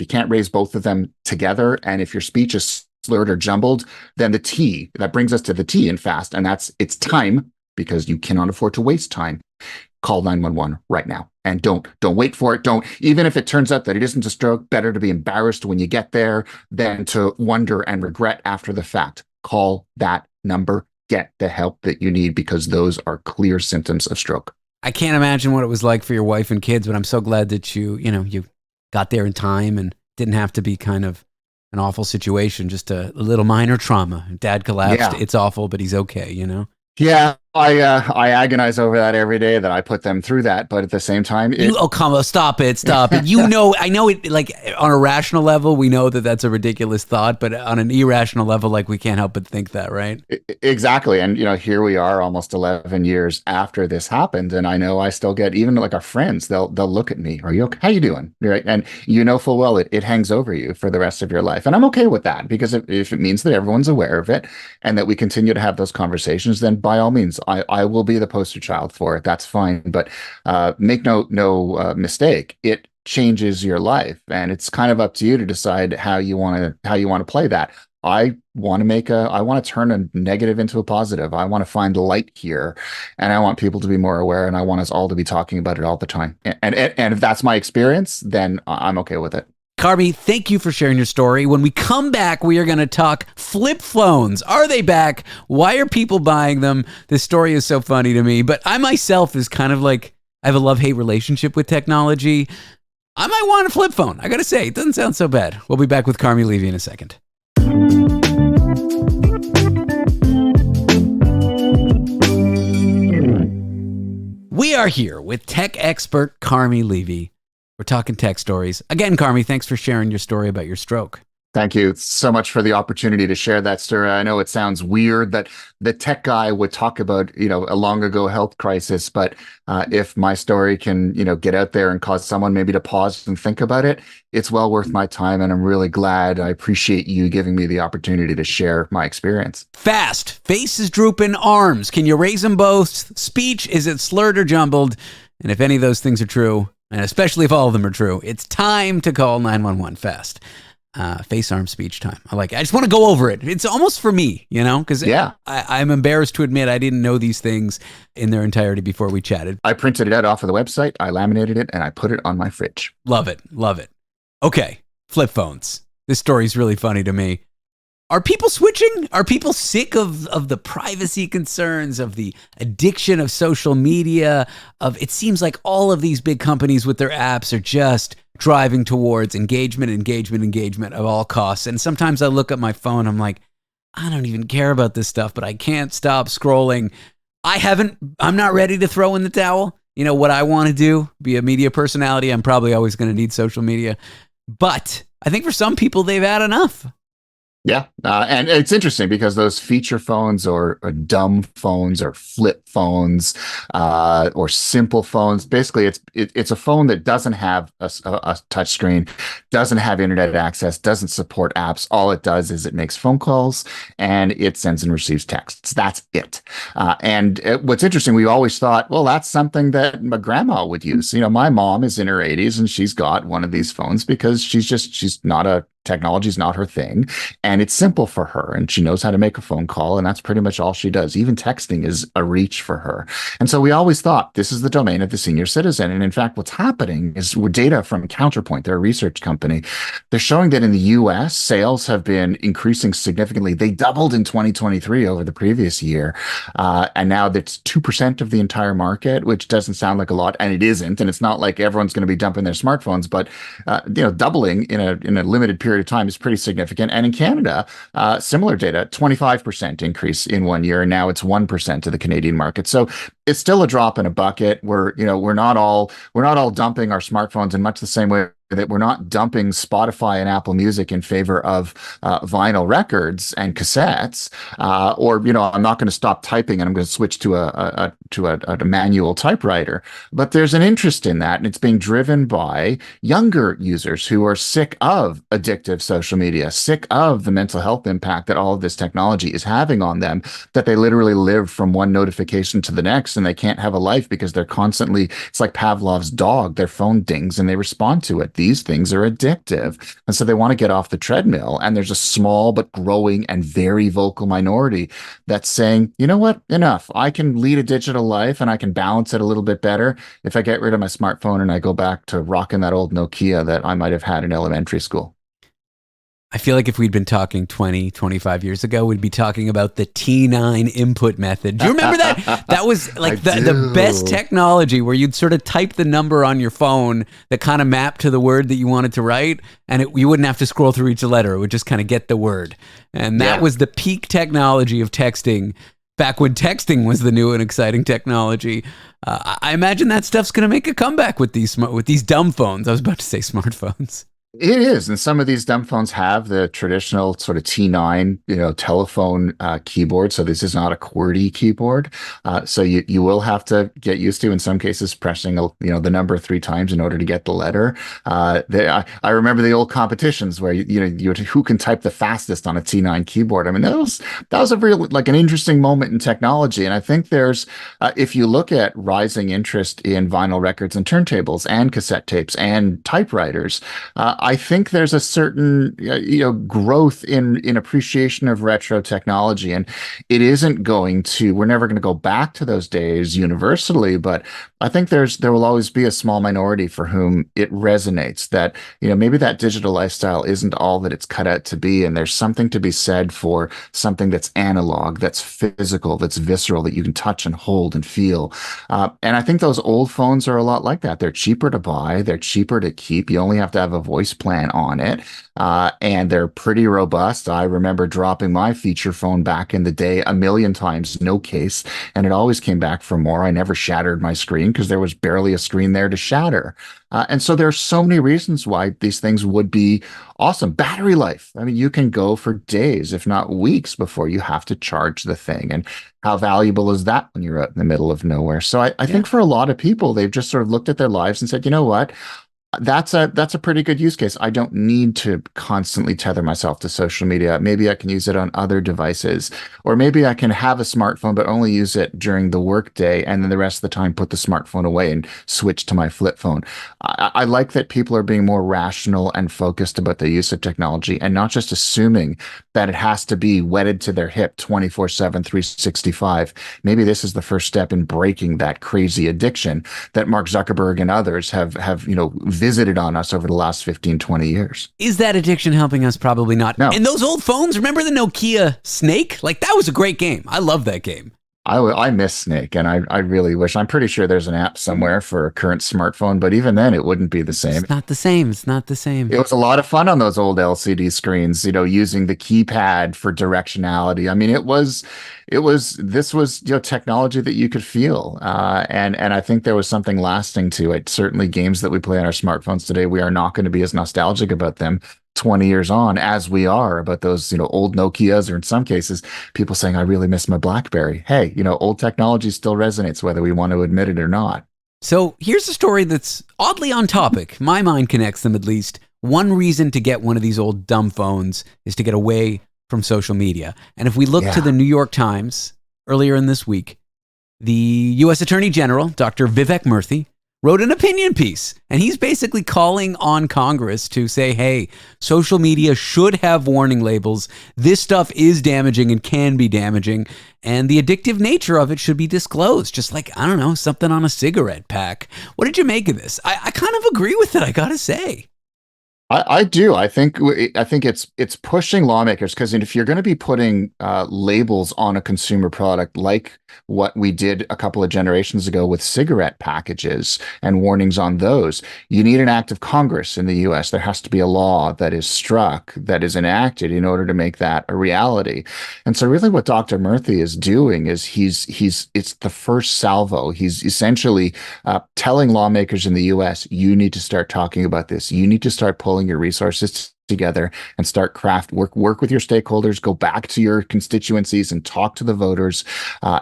can't raise both of them together, and if your speech is slurred or jumbled, then the T, that brings us to the T in FAST, and it's time, because you cannot afford to waste time. Call 911 right now. And don't wait for it. Even if it turns out that it isn't a stroke, better to be embarrassed when you get there than to wonder and regret after the fact. Call that number. Get the help that you need, because those are clear symptoms of stroke. I can't imagine what it was like for your wife and kids, but I'm so glad that you got there in time and didn't have to be kind of an awful situation, just a little minor trauma. Dad collapsed. Yeah. It's awful, but he's okay, Yeah, I agonize over that every day, that I put them through that, but at the same time, come on, stop it. I know it, like on a rational level, we know that that's a ridiculous thought, but on an irrational level, like we can't help but think that, right? Exactly. And here we are almost 11 years after this happened, and I know I still get, even like our friends, they'll look at me, "Are you okay? How you doing?" Right? And full well it hangs over you for the rest of your life. And I'm okay with that, because if it means that everyone's aware of it and that we continue to have those conversations, then by all means, I will be the poster child for it. That's fine. But make no mistake. changes your life, and it's kind of up to you to decide how you want to play that. I want to turn a negative into a positive. I want to find light here, and I want people to be more aware, and I want us all to be talking about it all the time. And if that's my experience, then I'm okay with it. Carmi, thank you for sharing your story. When we come back, we are going to talk flip phones. Are they back? Why are people buying them? This story is so funny to me, but I myself is kind of like, I have a love-hate relationship with technology. I might want a flip phone. I got to say, it doesn't sound so bad. We'll be back with Carmi Levy in a second. We are here with tech expert Carmi Levy. We're talking tech stories. Again, Carmi, thanks for sharing your story about your stroke. Thank you so much for the opportunity to share that story. I know it sounds weird that the tech guy would talk about, a long ago health crisis, but if my story can, get out there and cause someone maybe to pause and think about it, it's well worth my time. And I'm really glad. I appreciate you giving me the opportunity to share my experience. Fast. Faces drooping, arms. Can you raise them both? Speech, is it slurred or jumbled? And if any of those things are true, and especially if all of them are true, it's time to call 911 fast. Face, arm, speech time. I like it. I just want to go over it. It's almost for me, because I'm embarrassed to admit I didn't know these things in their entirety before we chatted. I printed it out off of the website, I laminated it, and I put it on my fridge. Love it. Love it. Okay, flip phones. This story's really funny to me. Are people switching? Are people sick of the privacy concerns, of the addiction of social media? It seems like all of these big companies with their apps are just driving towards engagement of all costs. And sometimes I look at my phone, I'm like, I don't even care about this stuff, but I can't stop scrolling. I'm not ready to throw in the towel. What I want to do, be a media personality, I'm probably always going to need social media. But I think for some people, they've had enough. Yeah. And it's interesting because those feature phones or dumb phones or flip phones or simple phones, basically it's a phone that doesn't have a touch screen, doesn't have internet access, doesn't support apps. All it does is it makes phone calls and it sends and receives texts. That's it. And what's interesting, we always thought, well, that's something that my grandma would use. My mom is in her 80s and she's got one of these phones because technology's not her thing, and it's simple for her, and she knows how to make a phone call, and that's pretty much all she does. Even texting is a reach for her. And so we always thought this is the domain of the senior citizen. And in fact, what's happening is with data from Counterpoint, they're a research company, they're showing that in the US, sales have been increasing significantly. They doubled in 2023 over the previous year. And now that's 2% of the entire market, which doesn't sound like a lot, and it isn't. And it's not like everyone's going to be dumping their smartphones, but doubling in a limited period of time is pretty significant. And in Canada, similar data, 25% increase in 1 year, and now it's 1% of the Canadian market. So it's still a drop in a bucket. We're not all dumping our smartphones in much the same way that we're not dumping Spotify and Apple Music in favor of vinyl records and cassettes, or I'm not going to stop typing and I'm going to switch to a manual typewriter. But there's an interest in that, and it's being driven by younger users who are sick of addictive social media, sick of the mental health impact that all of this technology is having on them, that they literally live from one notification to the next, and they can't have a life because they're constantly, it's like Pavlov's dog, their phone dings and they respond to it. These things are addictive. And so they want to get off the treadmill. And there's a small but growing and very vocal minority that's saying, you know what, enough. I can lead a digital life and I can balance it a little bit better if I get rid of my smartphone and I go back to rocking that old Nokia that I might have had in elementary school. I feel like if we'd been talking 20, 25 years ago, we'd be talking about the T9 input method. Do you remember that? That was like the best technology, where you'd sort of type the number on your phone that kind of mapped to the word that you wanted to write, and you wouldn't have to scroll through each letter. It would just kind of get the word. And that was the peak technology of texting, back when texting was the new and exciting technology. I imagine that stuff's going to make a comeback with these dumb phones. I was about to say smartphones. It is, and some of these dumb phones have the traditional sort of T9, telephone keyboard. So this is not a QWERTY keyboard. So you will have to get used to, in some cases, pressing the number 3 times in order to get the letter. I remember the old competitions where who can type the fastest on a T9 keyboard. I mean, that was a real like an interesting moment in technology, and I think there's if you look at rising interest in vinyl records and turntables and cassette tapes and typewriters. I think there's a certain growth in appreciation of retro technology, and it isn't going to. We're never going to go back to those days universally, but I think there will always be a small minority for whom it resonates. That maybe that digital lifestyle isn't all that it's cut out to be, and there's something to be said for something that's analog, that's physical, that's visceral, that you can touch and hold and feel. And I think those old phones are a lot like that. They're cheaper to buy, they're cheaper to keep. You only have to have a voice plan on it. And they're pretty robust. I remember dropping my feature phone back in the day a million times, no case, and it always came back for more. I never shattered my screen because there was barely a screen there to shatter. And so there are so many reasons why these things would be awesome. Battery life. I mean, you can go for days, if not weeks, before you have to charge the thing. And how valuable is that when you're out in the middle of nowhere? So I think for a lot of people, they've just sort of looked at their lives and said, you know what? That's a pretty good use case. I don't need to constantly tether myself to social media. Maybe I can use it on other devices, or maybe I can have a smartphone but only use it during the workday, and then the rest of the time put the smartphone away and switch to my flip phone. I like that people are being more rational and focused about the use of technology, and not just assuming that it has to be wedded to their hip 24/7, 365. Maybe this is the first step in breaking that crazy addiction that Mark Zuckerberg and others have visited on us over the last 15, 20 years. Is that addiction helping us? Probably not. No. And those old phones, remember the Nokia Snake? Like, that was a great game. I love that game. I miss Snake, and I really wish. I'm pretty sure there's an app somewhere for a current smartphone, but even then, it wouldn't be the same. It's not the same. It's not the same. It was a lot of fun on those old LCD screens, using the keypad for directionality. I mean, this was technology that you could feel, and I think there was something lasting to it. Certainly, games that we play on our smartphones today, we are not going to be as nostalgic about them 20 years on as we are about those old Nokias, or in some cases people saying I really miss my BlackBerry. Hey, old technology still resonates whether we want to admit it or not. So here's a story that's oddly on topic. My mind connects them, at least. One reason to get one of these old dumb phones is to get away from social media. And if we look to the New York Times earlier in this week, the U.S. Attorney General, Dr. Vivek Murthy, wrote an opinion piece, and he's basically calling on Congress to say, hey, social media should have warning labels. This stuff is damaging and can be damaging, and the addictive nature of it should be disclosed, just like, I don't know, something on a cigarette pack. What did you make of this? I kind of agree with it, I gotta say. I do. I think it's pushing lawmakers, because if you're going to be putting labels on a consumer product like what we did a couple of generations ago with cigarette packages and warnings on those, you need an act of Congress in the U.S. There has to be a law that is struck, that is enacted in order to make that a reality. And so really what Dr. Murthy is doing is it's the first salvo. He's essentially telling lawmakers in the U.S., you need to start talking about this. You need to start pulling your resources together and start work with your stakeholders, go back to your constituencies and talk to the voters,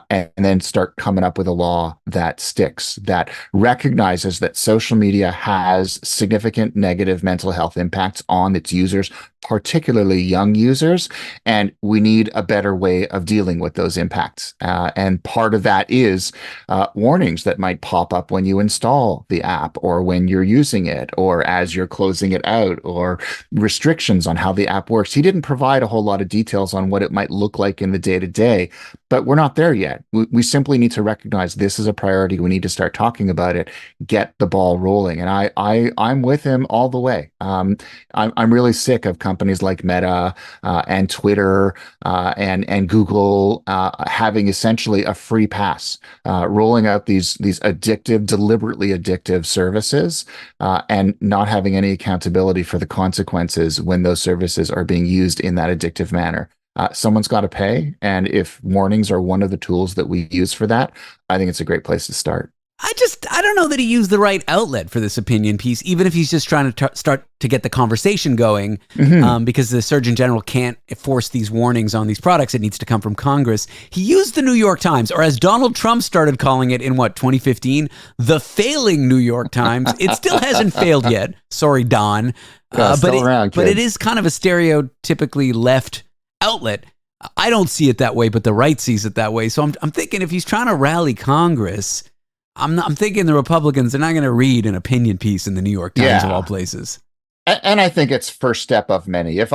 and then start coming up with a law that sticks, that recognizes that social media has significant negative mental health impacts on its users, particularly young users, and we need a better way of dealing with those impacts. And part of that is warnings that might pop up when you install the app, or when you're using it, or as you're closing it out, or restrictions on how the app works. He didn't provide a whole lot of details on what it might look like in the day-to-day, but we're not there yet. We simply need to recognize this is a priority. We need to start talking about it, get the ball rolling. And I'm with him all the way. I'm really sick of companies like Meta and Twitter and Google having essentially a free pass, rolling out these addictive, deliberately addictive services, and not having any accountability for the consequences when those services are being used in that addictive manner. Someone's got to pay, and if warnings are one of the tools that we use for that, I think it's a great place to start. I don't know that he used the right outlet for this opinion piece, even if he's just trying to start to get the conversation going, because the Surgeon General can't force these warnings on these products. It needs to come from Congress. He used the New York Times, or as Donald Trump started calling it in 2015, the failing New York Times. It still hasn't failed yet. Sorry, Don. But it is kind of a stereotypically left outlet. I don't see it that way, but the right sees it that way. So I'm thinking if he's trying to rally Congress, I'm thinking the Republicans are not going to read an opinion piece in the New York Times of all places. And I think it's first step of many. If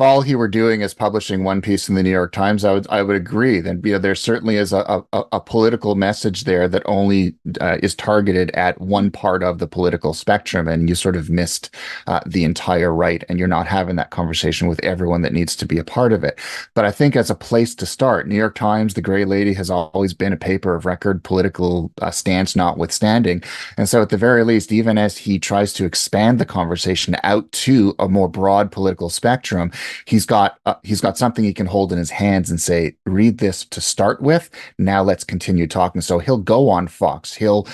all he were doing is publishing one piece in the New York Times, I would agree. Then there certainly is a political message there that only is targeted at one part of the political spectrum, and you sort of missed the entire right, and you're not having that conversation with everyone that needs to be a part of it. But I think as a place to start, New York Times, the Gray Lady, has always been a paper of record, political stance notwithstanding. And so at the very least, even as he tries to expand the conversation out to a more broad political spectrum, he's got something he can hold in his hands and say, read this to start with. Now let's continue talking. So he'll go on Fox. He'll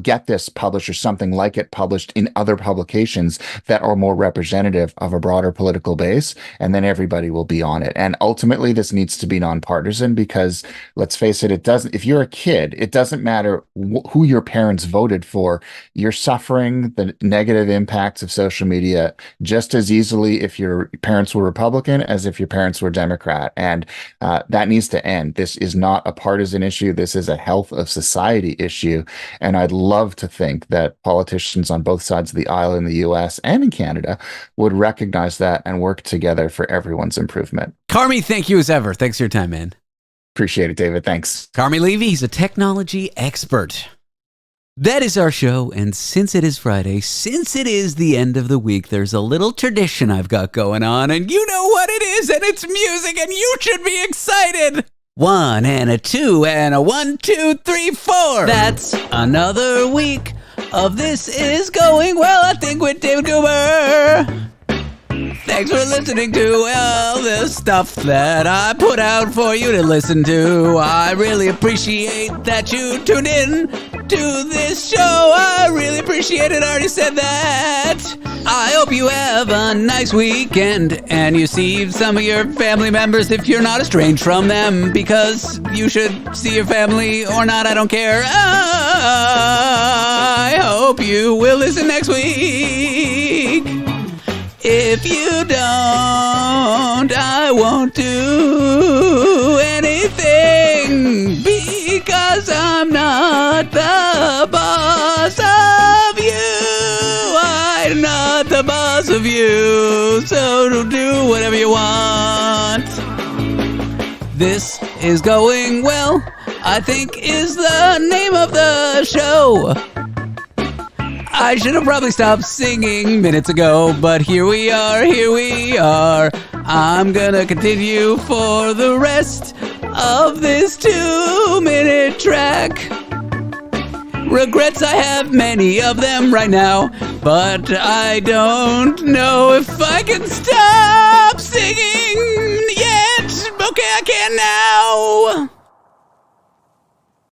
get this published or something like it published in other publications that are more representative of a broader political base, and then everybody will be on it. And ultimately, this needs to be nonpartisan, because let's face it, if you're a kid, it doesn't matter who your parents voted for. You're suffering the negative impacts of social media just as easily if your parents were Republican as if your parents were Democrat. And that needs to end. This is not a partisan issue. This is a health of society issue. And I'd love to think that politicians on both sides of the aisle in the US and in Canada would recognize that and work together for everyone's improvement. Carmi, thank you as ever. Thanks for your time, man. Appreciate it, David. Thanks. Carmi Levy, he's a technology expert. That is our show, and since it is Friday, since it is the end of the week, there's a little tradition I've got going on, and you know what it is, and it's music, and you should be excited! 1 and a 2 and a 1, 2, 3, 4. That's another week of This Is Going Well, I think, with David Cooper. Thanks for listening to all the stuff that I put out for you to listen to. I really appreciate that you tuned in to this show. I really appreciate it. I already said that. I hope you have a nice weekend and you see some of your family members if you're not estranged from them, because you should see your family or not. I don't care. I hope you will listen next week. If you don't, I won't do anything, because I'm not the boss of you. I'm not the boss of you, so do whatever you want. This Is Going Well, I think, is the name of the show. I should have probably stopped singing minutes ago, but here we are. I'm gonna continue for the rest of this 2-minute track. Regrets, I have many of them right now, but I don't know if I can stop singing yet. Okay, I can now.